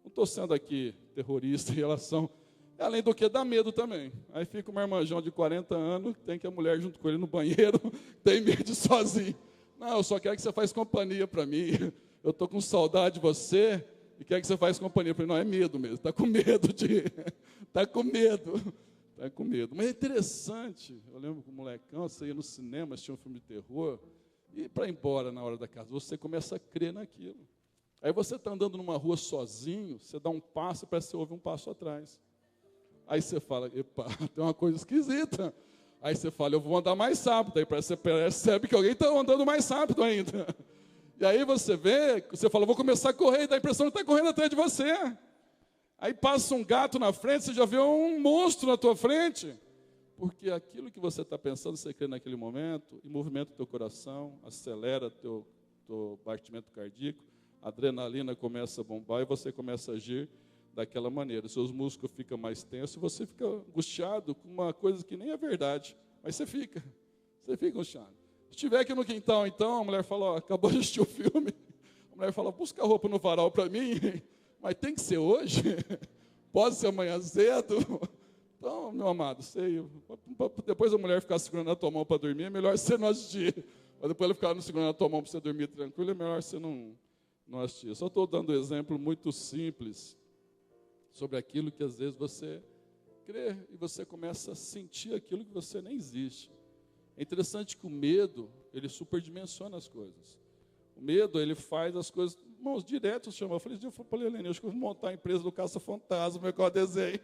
A: Não estou sendo aqui terrorista em relação... Além do que dá medo também. Aí fica uma irmãjão de 40 anos, tem que a mulher junto com ele no banheiro, tem medo de ir sozinho. Não, eu só quero que você faça companhia para mim. Eu estou com saudade de você e quero que você faça companhia para mim. Não, é medo mesmo, está com medo de... Está com medo. Está com medo. Mas é interessante, eu lembro que o molecão, você ia no cinema, assistia um filme de terror, e para ir embora na hora da casa, você começa a crer naquilo. Aí você está andando numa rua sozinho, você dá um passo e parece que você ouve um passo atrás. Aí você fala, epa, tem uma coisa esquisita. Aí você fala, eu vou andar mais rápido. Aí você percebe que alguém está andando mais rápido ainda. E aí você vê, você fala, vou começar a correr, e dá a impressão que está correndo atrás de você. Aí passa um gato na frente, você já vê um monstro na tua frente. Porque aquilo que você está pensando, você crê naquele momento, e movimenta o teu coração, acelera teu batimento cardíaco, a adrenalina começa a bombar e você começa a agir daquela maneira. Seus músculos ficam mais tensos, você fica angustiado com uma coisa que nem é verdade, mas você fica angustiado. Se estiver aqui no quintal, então, a mulher fala, ó, acabou de assistir o filme, a mulher fala, busca roupa no varal para mim, mas tem que ser hoje, pode ser amanhã cedo. Então, meu amado, sei, depois a mulher ficar segurando a tua mão para dormir, é melhor você não assistir. Mas depois ela ficar segurando a tua mão para você dormir tranquilo, é melhor você não assistir. Eu só estou dando um exemplo muito simples sobre aquilo que às vezes você crê e você começa a sentir aquilo que você nem existe. É interessante que o medo, ele superdimensiona as coisas. O medo, ele faz as coisas, irmãos, direto chama. Eu falei, Helene, acho que eu vou montar a empresa do caça-fantasma, que eu desenho.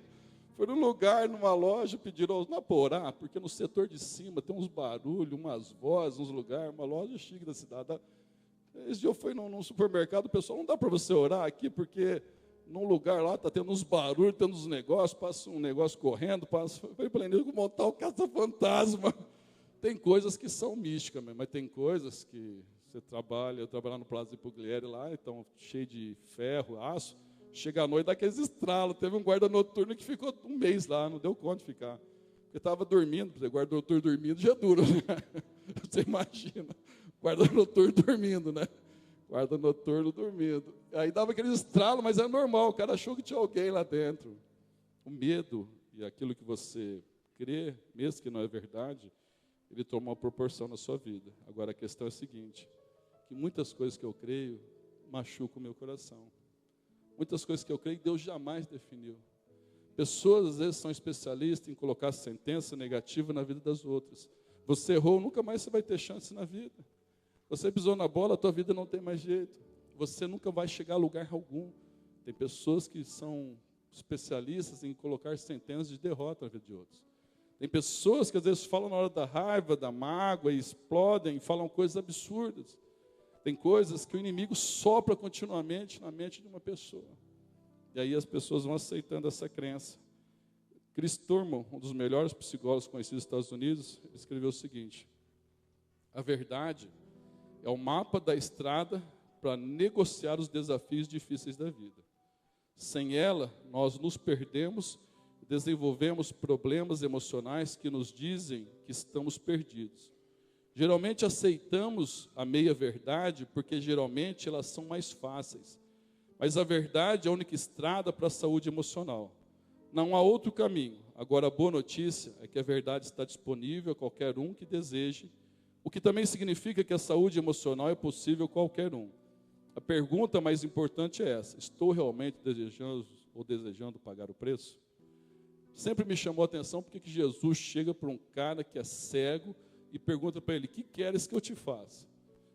A: Foi num lugar, numa loja, pediram na Porá, porque no setor de cima tem uns barulhos, umas vozes, uns lugares, uma loja chique da cidade. Esse dia eu fui num supermercado, o pessoal, não dá para você orar aqui, porque num lugar lá, está tendo uns barulhos, tendo uns negócios, passa um negócio correndo, passa. Eu falei para ele, vou montar o caça-fantasma. Tem coisas que são místicas, mas tem coisas que você trabalha, eu trabalho no Plaza de Pugliese lá, então cheio de ferro, aço, chega à noite, dá aqueles estralos. Teve um guarda noturno que ficou um mês lá, não deu conta de ficar. Porque estava dormindo, guarda noturno dormindo já é duro, né? Você imagina, guarda noturno dormindo, né? Guarda noturno dormindo. Aí dava aquele estralo, mas é normal, o cara achou que tinha alguém lá dentro. O medo e aquilo que você crê, mesmo que não é verdade, ele toma uma proporção na sua vida. Agora a questão é a seguinte, que muitas coisas que eu creio machucam o meu coração. Muitas coisas que eu creio Deus jamais definiu. Pessoas às vezes são especialistas em colocar sentença negativa na vida das outras. Você errou, nunca mais você vai ter chance na vida. Você pisou na bola, a tua vida não tem mais jeito. Você nunca vai chegar a lugar algum. Tem pessoas que são especialistas em colocar sentenças de derrota na vida de outros. Tem pessoas que às vezes falam na hora da raiva, da mágoa, e explodem, falam coisas absurdas. Tem coisas que o inimigo sopra continuamente na mente de uma pessoa. E aí as pessoas vão aceitando essa crença. Chris Thurman, um dos melhores psicólogos conhecidos dos Estados Unidos, escreveu o seguinte: a verdade é o mapa da estrada para negociar os desafios difíceis da vida. Sem ela, nós nos perdemos e desenvolvemos problemas emocionais que nos dizem que estamos perdidos. Geralmente aceitamos a meia-verdade porque geralmente elas são mais fáceis. Mas a verdade é a única estrada para a saúde emocional. Não há outro caminho. Agora, a boa notícia é que a verdade está disponível a qualquer um que deseje, o que também significa que a saúde emocional é possível a qualquer um. A pergunta mais importante é essa: estou realmente desejando pagar o preço? Sempre me chamou a atenção porque que Jesus chega para um cara que é cego e pergunta para ele: que queres que eu te faça?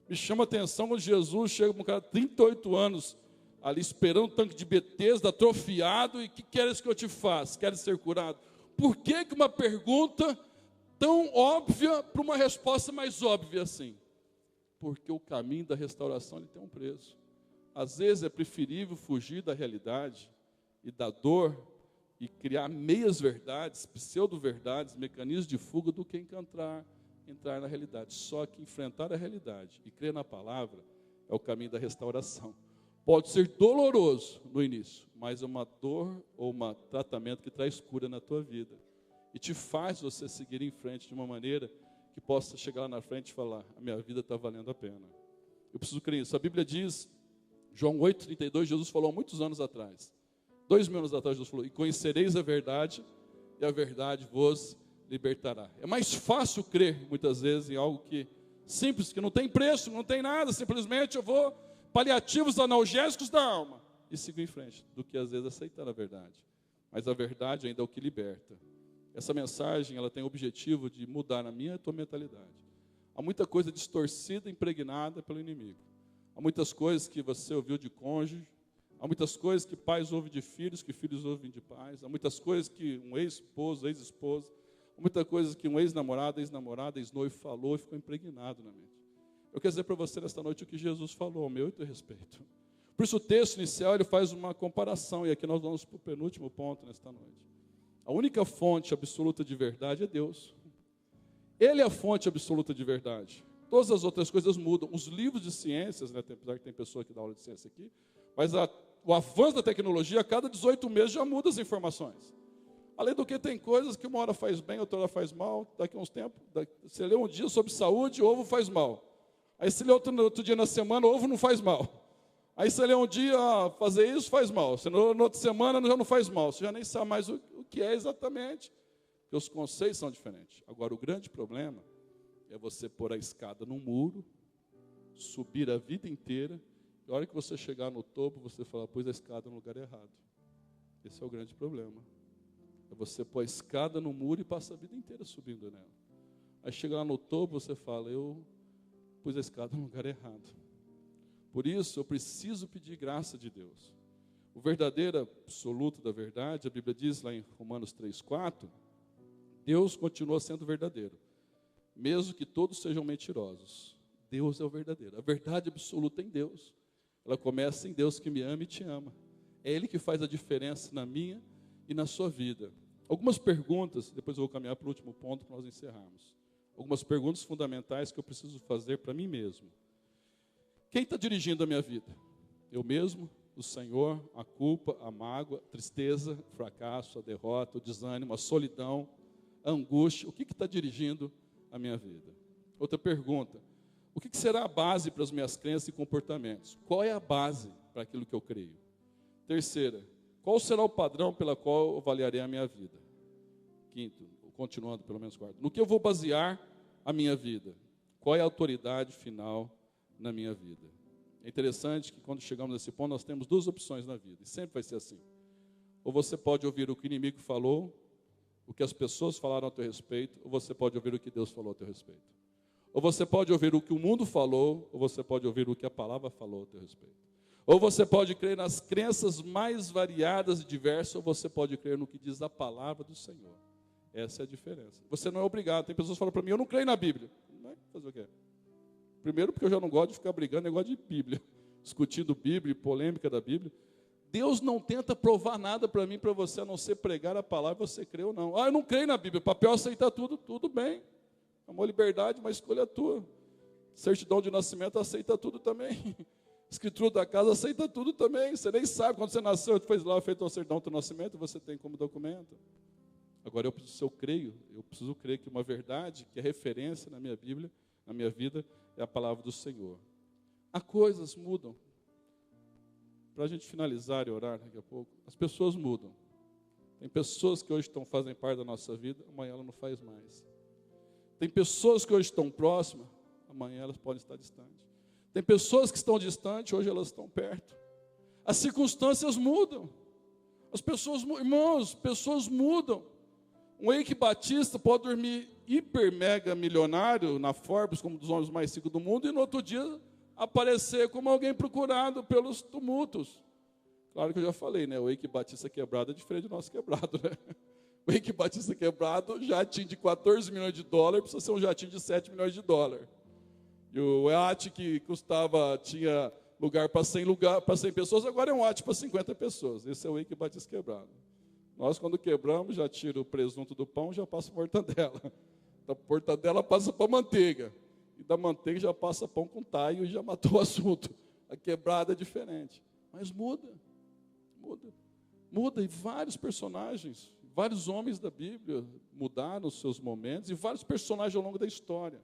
A: Me chama a atenção quando Jesus chega para um cara de 38 anos, ali esperando um tanque de Betesda, atrofiado, e que queres que eu te faça? Queres ser curado? Por que uma pergunta tão óbvia para uma resposta mais óbvia assim? Porque o caminho da restauração ele tem um preço. Às vezes é preferível fugir da realidade e da dor e criar meias verdades, pseudo-verdades, mecanismos de fuga, do que entrar na realidade. Só que enfrentar a realidade e crer na palavra é o caminho da restauração. Pode ser doloroso no início, mas é uma dor ou um tratamento que traz cura na tua vida e te faz você seguir em frente de uma maneira que possa chegar lá na frente e falar: a minha vida está valendo a pena. Eu preciso crer nisso. A Bíblia diz, João 8,32, Jesus falou há muitos anos atrás, 2000 anos atrás, Jesus falou: e conhecereis a verdade, e a verdade vos libertará. É mais fácil crer, muitas vezes, em algo que simples, que não tem preço, não tem nada, simplesmente eu vou paliativos analgésicos da alma e sigo em frente, do que às vezes aceitar a verdade. Mas a verdade ainda é o que liberta. Essa mensagem, ela tem o objetivo de mudar na minha e a tua mentalidade. Há muita coisa distorcida, impregnada pelo inimigo. Há muitas coisas que você ouviu de cônjuge, há muitas coisas que pais ouvem de filhos, que filhos ouvem de pais, há muitas coisas que um ex-esposo, ex-esposa, há muitas coisas que um ex-namorado, ex-noivo falou e ficou impregnado na mente. Eu quero dizer para você nesta noite o que Jesus falou ao meu e teu respeito. Por isso o texto inicial ele faz uma comparação, e aqui nós vamos para o penúltimo ponto nesta noite. A única fonte absoluta de verdade é Deus. Ele é a fonte absoluta de verdade. Todas as outras coisas mudam. Os livros de ciências, né, apesar que tem pessoa que dá aula de ciência aqui, mas o avanço da tecnologia, a cada 18 meses já muda as informações. Além do que tem coisas que uma hora faz bem, outra hora faz mal. Daqui a uns tempos, você lê um dia sobre saúde, ovo faz mal. Aí você lê outro dia na semana, ovo não faz mal. Aí você lê um dia, fazer isso faz mal. Você na outra semana já não faz mal. Você já nem sabe mais o que é exatamente. Porque os conceitos são diferentes. Agora, o grande problema é você pôr a escada no muro, subir a vida inteira, e a hora que você chegar no topo, você fala: pus a escada no lugar errado. Esse é o grande problema. É você pôr a escada no muro e passa a vida inteira subindo nela. Aí chega lá no topo, você fala: eu pus a escada no lugar errado. Por isso, eu preciso pedir graça de Deus. O verdadeiro absoluto da verdade, a Bíblia diz lá em Romanos 3,4, Deus continua sendo verdadeiro, mesmo que todos sejam mentirosos. Deus é o verdadeiro. A verdade absoluta é em Deus. Ela começa em Deus que me ama e te ama. É Ele que faz a diferença na minha e na sua vida. Algumas perguntas, depois eu vou caminhar para o último ponto para nós encerrarmos. Algumas perguntas fundamentais que eu preciso fazer para mim mesmo. Quem está dirigindo a minha vida? Eu mesmo, o Senhor, a culpa, a mágoa, a tristeza, o fracasso, a derrota, o desânimo, a solidão, a angústia. O que está dirigindo a minha vida? Outra pergunta. O que será a base para as minhas crenças e comportamentos? Qual é a base para aquilo que eu creio? Terceira. Qual será o padrão pela qual eu avaliarei a minha vida? Quinto, continuando pelo menos quarto. No que eu vou basear a minha vida? Qual é a autoridade final na minha vida? É interessante que quando chegamos nesse ponto, nós temos duas opções na vida. E sempre vai ser assim. Ou você pode ouvir o que o inimigo falou, o que as pessoas falaram a teu respeito, ou você pode ouvir o que Deus falou a teu respeito. Ou você pode ouvir o que o mundo falou, ou você pode ouvir o que a palavra falou a teu respeito. Ou você pode crer nas crenças mais variadas e diversas, ou você pode crer no que diz a palavra do Senhor. Essa é a diferença. Você não é obrigado. Tem pessoas que falam para mim: eu não creio na Bíblia. Vai fazer o quê? Primeiro, porque eu já não gosto de ficar brigando, negócio de Bíblia, discutindo Bíblia, polêmica da Bíblia. Deus não tenta provar nada para mim, para você, a não ser pregar a palavra, você crê ou não. Eu não creio na Bíblia. Papel aceita tudo, tudo bem. É uma liberdade, uma escolha tua. Certidão de nascimento aceita tudo também. Escritura da casa aceita tudo também. Você nem sabe quando você nasceu, fez lá, feito a certidão do nascimento, você tem como documento. Agora, se eu preciso crer que uma verdade, que é referência na minha Bíblia, na minha vida é a palavra do Senhor. As coisas mudam. Para a gente finalizar e orar daqui a pouco, as pessoas mudam. Tem pessoas que hoje fazem parte da nossa vida, amanhã ela não faz mais. Tem pessoas que hoje estão próximas, amanhã elas podem estar distantes. Tem pessoas que estão distantes, hoje elas estão perto. As circunstâncias mudam. As pessoas, irmãos, pessoas mudam. Um Eike Batista pode dormir hiper mega milionário na Forbes, como um dos homens mais ricos do mundo, e no outro dia aparecer como alguém procurado pelos tumultos. Claro que eu já falei, né? O Eike Batista quebrado é diferente do nosso quebrado, né? O Eike Batista quebrado, jatinho de 14 milhões de dólares, precisa ser um jatinho de 7 milhões de dólares. E o iate que tinha lugar para 100 pessoas, agora é um iate para 50 pessoas. Esse é o Eike Batista quebrado. Nós, quando quebramos, já tira o presunto do pão, já passa a mortadela. Da mortadela passa para a manteiga. E da manteiga já passa pão com taio e já matou o assunto. A quebrada é diferente. Mas muda. E vários personagens, vários homens da Bíblia mudaram os seus momentos, e vários personagens ao longo da história.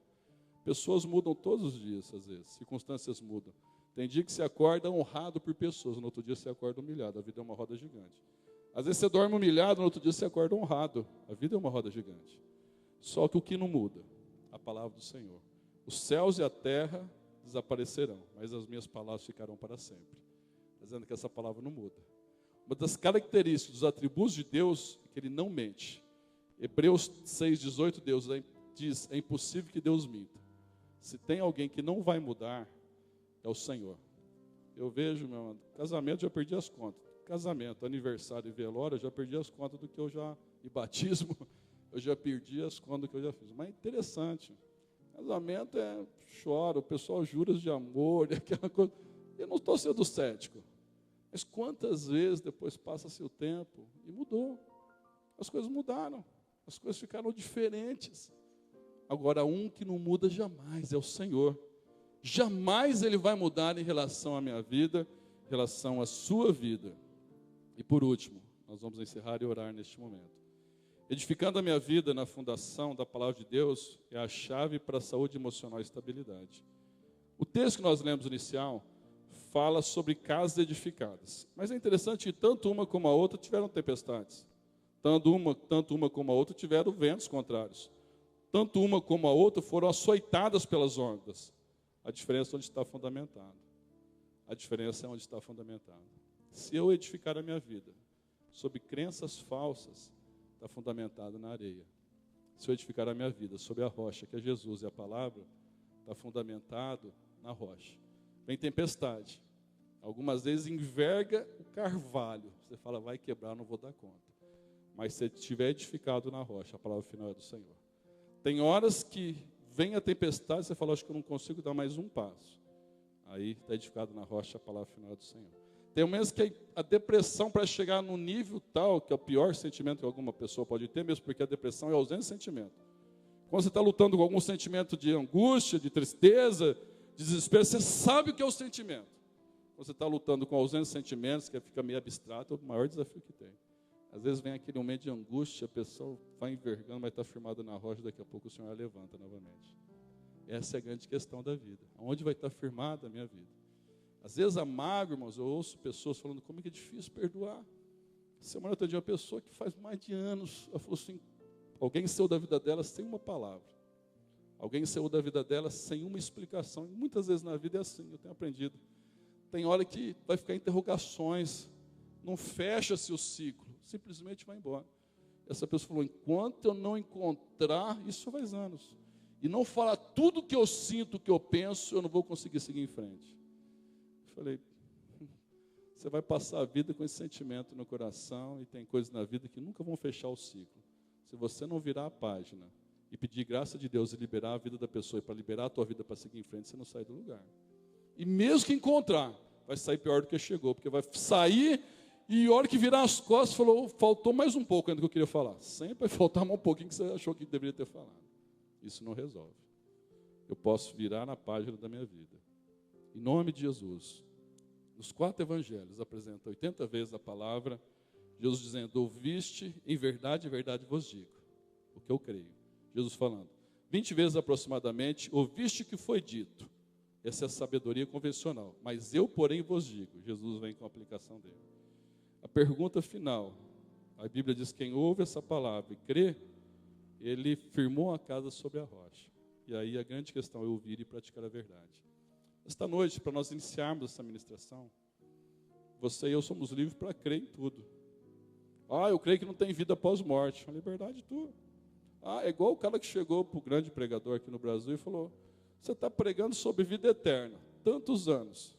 A: Pessoas mudam todos os dias, às vezes. Circunstâncias mudam. Tem dia que você acorda honrado por pessoas, no outro dia você acorda humilhado. A vida é uma roda gigante. Às vezes você dorme humilhado, no outro dia você acorda honrado. A vida é uma roda gigante. Só que o que não muda? A palavra do Senhor. Os céus e a terra desaparecerão, mas as minhas palavras ficarão para sempre. Dizendo que essa palavra não muda. Uma das características, dos atributos de Deus, é que Ele não mente. Hebreus 6,18, Deus diz, é impossível que Deus minta. Se tem alguém que não vai mudar, é o Senhor. Eu vejo, meu irmão, casamento, já perdi as contas. Casamento, aniversário e velório, eu já perdi as contas do que eu já... E batismo, eu já perdi as contas do que eu já fiz. Mas é interessante. Casamento chora, o pessoal jura de amor, aquela coisa. Eu não estou sendo cético. Mas quantas vezes depois passa-se o tempo e mudou. As coisas mudaram. As coisas ficaram diferentes. Agora, um que não muda jamais é o Senhor. Jamais Ele vai mudar em relação à minha vida, em relação à sua vida. E por último, nós vamos encerrar e orar neste momento. Edificando a minha vida na fundação da palavra de Deus é a chave para a saúde emocional e estabilidade. O texto que nós lemos inicial fala sobre casas edificadas. Mas é interessante que tanto uma como a outra tiveram tempestades. Tanto uma como a outra tiveram ventos contrários. Tanto uma como a outra foram açoitadas pelas ondas. A diferença é onde está fundamentado. A diferença é onde está fundamentado. Se eu edificar a minha vida sobre crenças falsas, está fundamentado na areia. Se eu edificar a minha vida sobre a rocha, que é Jesus e a palavra, está fundamentado na rocha. Vem tempestade. Algumas vezes enverga o carvalho. Você fala, vai quebrar, não vou dar conta. Mas se estiver edificado na rocha, a palavra final é do Senhor. Tem horas que vem a tempestade, você fala, acho que eu não consigo dar mais um passo. Aí está edificado na rocha, a palavra final é do Senhor. Tem momentos que a depressão, para chegar num nível tal, que é o pior sentimento que alguma pessoa pode ter, mesmo porque a depressão é ausência de sentimento. Quando você está lutando com algum sentimento de angústia, de tristeza, de desespero, você sabe o que é o sentimento. Quando você está lutando com ausência de sentimentos, que fica meio abstrato, é o maior desafio que tem. Às vezes vem aquele momento de angústia, a pessoa vai envergando, mas está firmada na rocha, daqui a pouco o Senhor a levanta novamente. Essa é a grande questão da vida. Onde vai estar firmada a minha vida? Às vezes amargo, irmãos, eu ouço pessoas falando como é que é difícil perdoar. Semana eu atendi uma pessoa que faz mais de anos, ela falou assim, alguém saiu da vida dela sem uma palavra. Alguém saiu da vida dela sem uma explicação. E muitas vezes na vida é assim, eu tenho aprendido. Tem hora que vai ficar interrogações, não fecha-se o ciclo, simplesmente vai embora. Essa pessoa falou, enquanto eu não encontrar, isso faz anos, e não falar tudo o que eu sinto, o que eu penso, eu não vou conseguir seguir em frente. Eu falei, você vai passar a vida com esse sentimento no coração, e tem coisas na vida que nunca vão fechar o ciclo. Se você não virar a página, e pedir graça de Deus e liberar a vida da pessoa, e para liberar a tua vida para seguir em frente, você não sai do lugar. E mesmo que encontrar, vai sair pior do que chegou, porque vai sair, e a hora que virar as costas, falou, faltou mais um pouco ainda que eu queria falar. Sempre vai faltar mais um pouquinho que você achou que deveria ter falado. Isso não resolve. Eu posso virar na página da minha vida. Em nome de Jesus. Nos 4 evangelhos, apresenta 80 vezes a palavra, Jesus dizendo, ouviste, em verdade vos digo, o que eu creio. Jesus falando, 20 vezes aproximadamente, ouviste o que foi dito. Essa é a sabedoria convencional. Mas eu, porém, vos digo. Jesus vem com a aplicação dele. A pergunta final. A Bíblia diz, quem ouve essa palavra e crê, ele firmou a casa sobre a rocha. E aí a grande questão é ouvir e praticar a verdade. Esta noite, para nós iniciarmos essa ministração, você e eu somos livres para crer em tudo. Eu creio que não tem vida após morte. A liberdade tua. É igual o cara que chegou para o grande pregador aqui no Brasil e falou, você está pregando sobre vida eterna, tantos anos.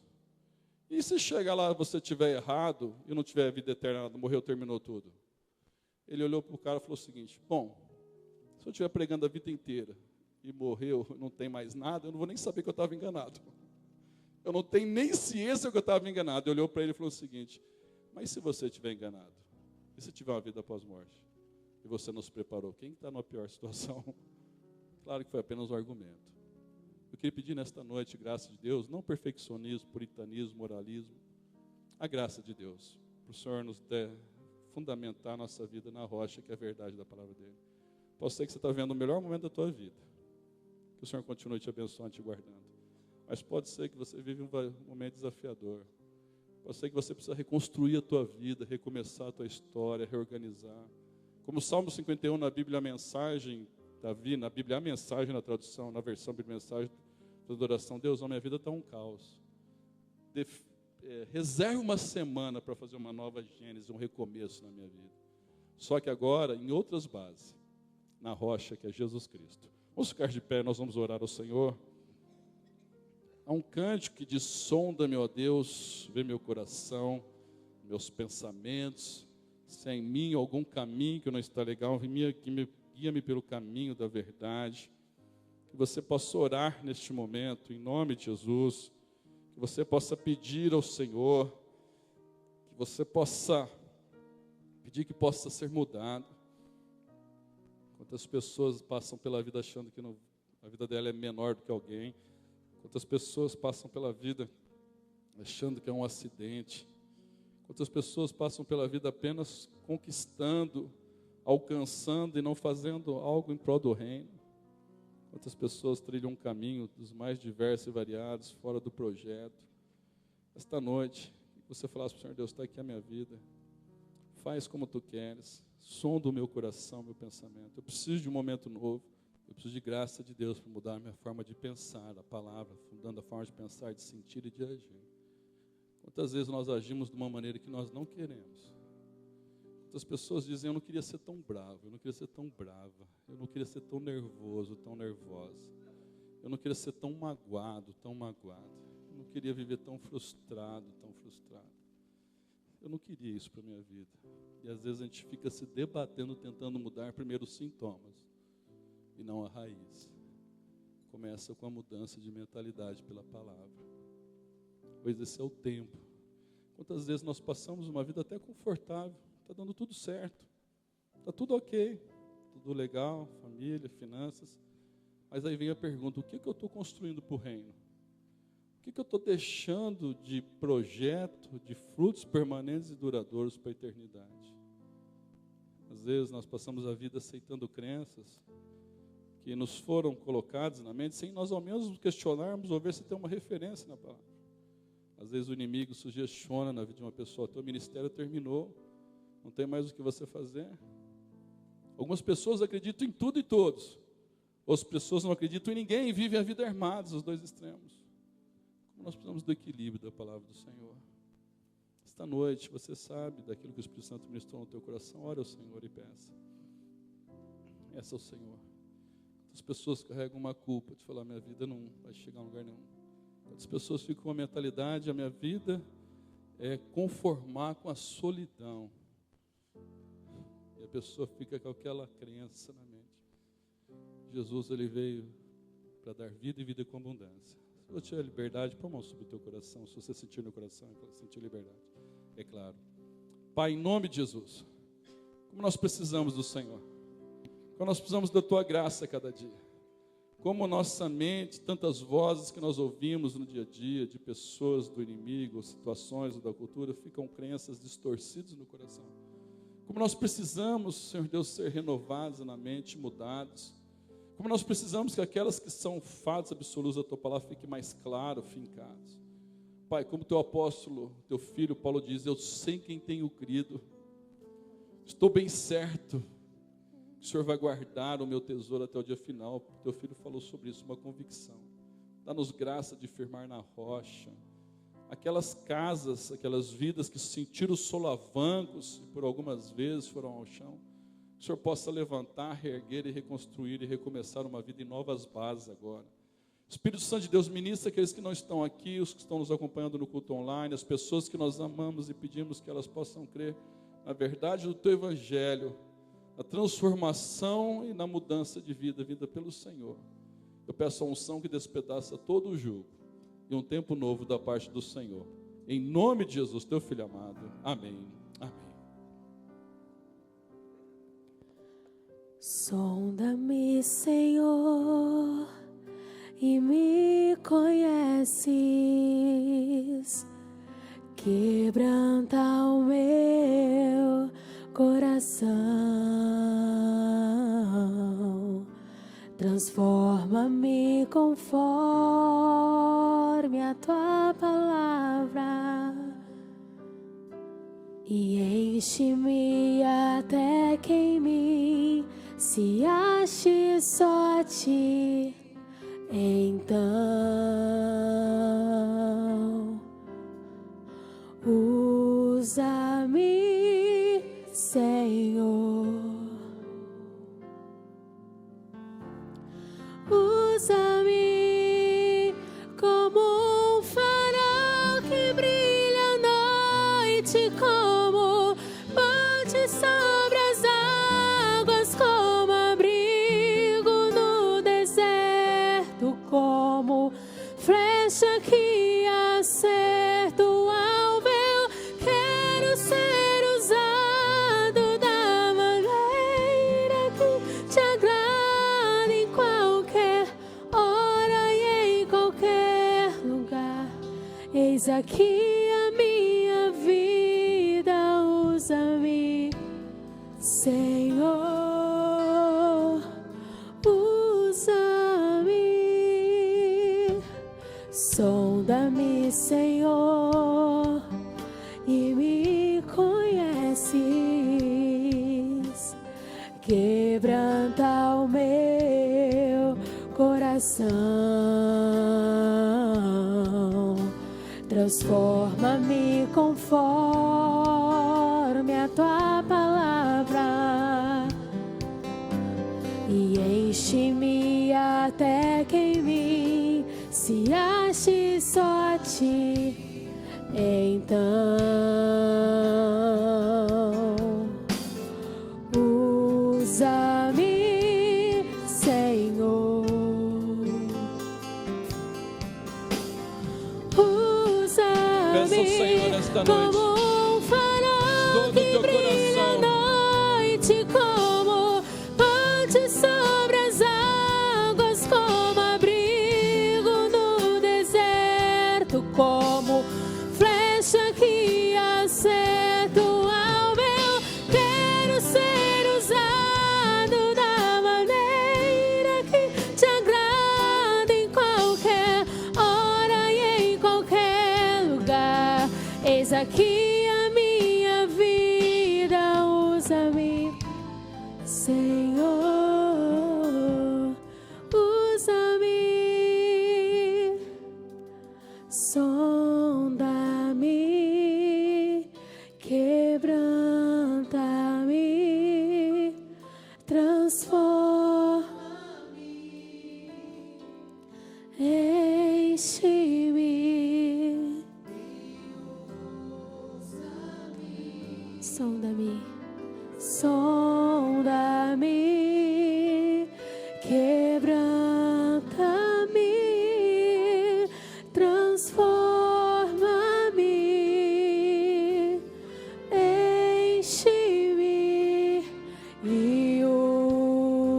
A: E se chegar lá e você estiver errado e não tiver vida eterna, morreu, terminou tudo? Ele olhou para o cara e falou o seguinte, bom, se eu estiver pregando a vida inteira e morreu, não tem mais nada, eu não vou nem saber que eu estava enganado. Eu não tenho nem ciência que eu estava enganado. Ele olhou para ele e falou o seguinte, mas se você estiver enganado? E se tiver uma vida após morte? E você não se preparou? Quem está numa pior situação? Claro que foi apenas um argumento. Eu queria pedir nesta noite, graça de Deus, não perfeccionismo, puritanismo, moralismo, a graça de Deus, para o Senhor nos fundamentar a nossa vida na rocha, que é a verdade da palavra dele. Pode ser que você está vendo o melhor momento da tua vida, que o Senhor continue te abençoando, te guardando. Mas pode ser que você vive um momento desafiador. Pode ser que você precisa reconstruir a tua vida, recomeçar a tua história, reorganizar. Como o Salmo 51 na Bíblia, a mensagem, Davi, na Bíblia, a mensagem na tradução, na versão Bíblia Mensagem da adoração, Deus, a minha vida está um caos. Reserve uma semana para fazer uma nova gênese, um recomeço na minha vida. Só que agora, em outras bases, na rocha que é Jesus Cristo. Vamos ficar de pé, nós vamos orar ao Senhor. Há um cântico que diz, sonda-me, ó Deus, vê meu coração, meus pensamentos, se há em mim algum caminho que não está legal, guia-me pelo caminho da verdade. Que você possa orar neste momento, em nome de Jesus, que você possa pedir ao Senhor, que você possa pedir que possa ser mudado. Quantas pessoas passam pela vida achando que a vida dela é menor do que alguém. Quantas pessoas passam pela vida achando que é um acidente. Quantas pessoas passam pela vida apenas conquistando, alcançando e não fazendo algo em prol do reino. Quantas pessoas trilham um caminho dos mais diversos e variados, fora do projeto. Esta noite, você falasse para o Senhor, Deus, está aqui a minha vida. Faz como Tu queres. Sonda o meu coração, meu pensamento. Eu preciso de um momento novo. Eu preciso de graça de Deus para mudar a minha forma de pensar, a palavra, mudando a forma de pensar, de sentir e de agir. Quantas vezes nós agimos de uma maneira que nós não queremos. Quantas pessoas dizem, eu não queria ser tão bravo, eu não queria ser tão brava, eu não queria ser tão nervoso, tão nervosa. Eu não queria ser tão magoado, tão magoada. Eu não queria viver tão frustrado, tão frustrado. Eu não queria isso para a minha vida. E às vezes a gente fica se debatendo, tentando mudar primeiro os sintomas e não a raiz. Começa com a mudança de mentalidade pela palavra. Pois esse é o tempo. Quantas vezes nós passamos uma vida até confortável, está dando tudo certo, está tudo ok, tudo legal, família, finanças. Mas aí vem a pergunta, o que eu estou construindo para o reino? O que eu estou deixando de projeto, de frutos permanentes e duradouros para a eternidade? Às vezes nós passamos a vida aceitando crenças que nos foram colocadas na mente, sem nós ao menos questionarmos ou ver se tem uma referência na palavra. Às vezes o inimigo sugestiona na vida de uma pessoa, teu ministério terminou, não tem mais o que você fazer. Algumas pessoas acreditam em tudo e todos, outras pessoas não acreditam em ninguém e vivem a vida armadas, os dois extremos. Como nós precisamos do equilíbrio da palavra do Senhor. Esta noite, você sabe daquilo que o Espírito Santo ministrou no teu coração, ore ao Senhor e peça. Peça ao Senhor. As pessoas carregam uma culpa de falar, minha vida não vai chegar a lugar nenhum. As pessoas ficam com a mentalidade, a minha vida é conformar com a solidão. E a pessoa fica com aquela crença na mente. Jesus, ele veio para dar vida e vida com abundância. Se eu tiver liberdade, põe a mão sobre o teu coração. Se você sentir no coração, sentir liberdade. É claro. Pai, em nome de Jesus, como nós precisamos do Senhor. Como nós precisamos da Tua graça a cada dia. Como nossa mente, tantas vozes que nós ouvimos no dia a dia, de pessoas do inimigo, situações da cultura, ficam crenças distorcidas no coração. Como nós precisamos, Senhor Deus, ser renovados na mente, mudados. Como nós precisamos que aquelas que são fatos absolutos da tua palavra fiquem mais claro, fincados. Pai, como teu apóstolo, teu filho Paulo diz, eu sei quem tenho crido, estou bem certo que o Senhor vai guardar o meu tesouro até o dia final. Teu filho falou sobre isso, uma convicção. Dá-nos graça de firmar na rocha. Aquelas casas, aquelas vidas que sentiram solavancos e por algumas vezes foram ao chão, que o Senhor possa levantar, reerguer e reconstruir e recomeçar uma vida em novas bases agora. Espírito Santo de Deus, ministra aqueles que não estão aqui, os que estão nos acompanhando no culto online, as pessoas que nós amamos e pedimos que elas possam crer na verdade do teu evangelho, na transformação e na mudança de vida, vinda pelo Senhor. Eu peço a unção que despedaça todo o jugo e um tempo novo da parte do Senhor. Em nome de Jesus, teu filho amado. Amém. Amém.
B: Sonda-me, Senhor, e me conheces. Quebranta o meu coração. Transforma-me conforme a tua palavra e enche-me até que em mim se ache só a ti. Então usa-me, Senhor. Usa-me como um farol que brilha à noite, como ponte sobre as águas, como abrigo no deserto, como flecha que acerta o alvo. Eu quero ser usado da maneira que te agrada, em qualquer hora e em qualquer lugar. Eis aqui a minha vida, usa-me, Senhor, usa-me. Sonda-me, Senhor, e me conheces. Quebranta o meu coração. Transforma-me conforme a tua palavra e enche-me até que em mim se ache só a ti. Então usa-me, Senhor.
A: Peça ao Senhor nesta noite,
B: Como um farol
A: todo o
B: que
A: teu
B: brilha à
A: coração.
B: noite, como ponte sobre as águas, como abrigo no deserto, como flecha que acerta o alvo. Eu quero ser usado da maneira que te agrada, em qualquer hora e em qualquer lugar. Eis aqui a minha vida, usa-me, Senhor, usa-me. Sonda-me, quebranta-me, transforma-me, enche-me. Sonda-me, sonda-me, quebranta-me, transforma-me, enche-me e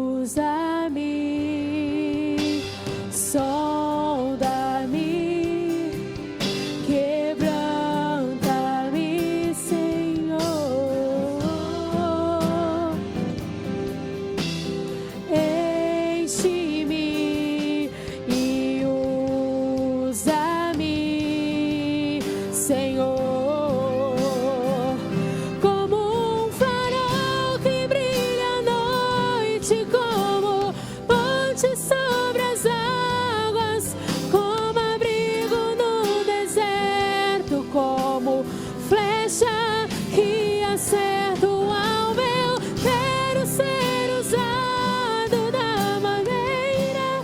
B: usa-me. Sonda-me, quebranta-me, Senhor. Senhor. Como um farol que brilha à noite, como ponte sobre as águas, como abrigo no deserto, como flecha que acerta o alvo. Eu quero ser usado da maneira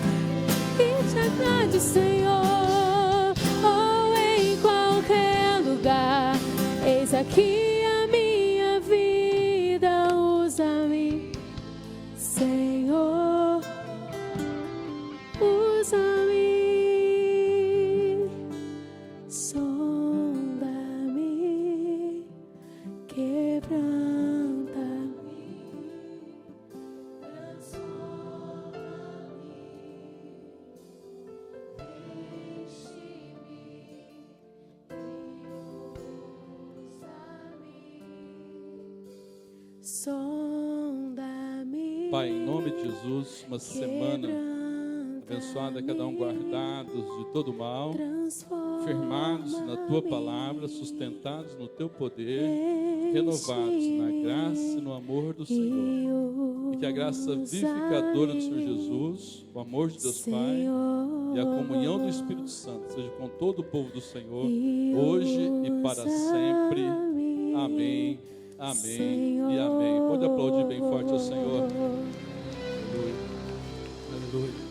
B: que te agrade, Senhor. Ou em qualquer lugar, eis aqui a minha vida, usa-me, Senhor, usa-me, sonda-me, quebranta-me, transforma-me, enche-me e usa-me, sonda-me.
A: Pai, em nome de Jesus, uma semana abençoada, cada um guardados de todo mal, firmados na Tua palavra, sustentados no Teu poder, renovados na graça e no amor do Senhor. E que a graça vivificadora do Senhor Jesus, o amor de Deus Pai e a comunhão do Espírito Santo seja com todo o povo do Senhor, hoje e para sempre. Amém, amém e amém. Pode aplaudir bem forte ao Senhor. Aleluia, aleluia.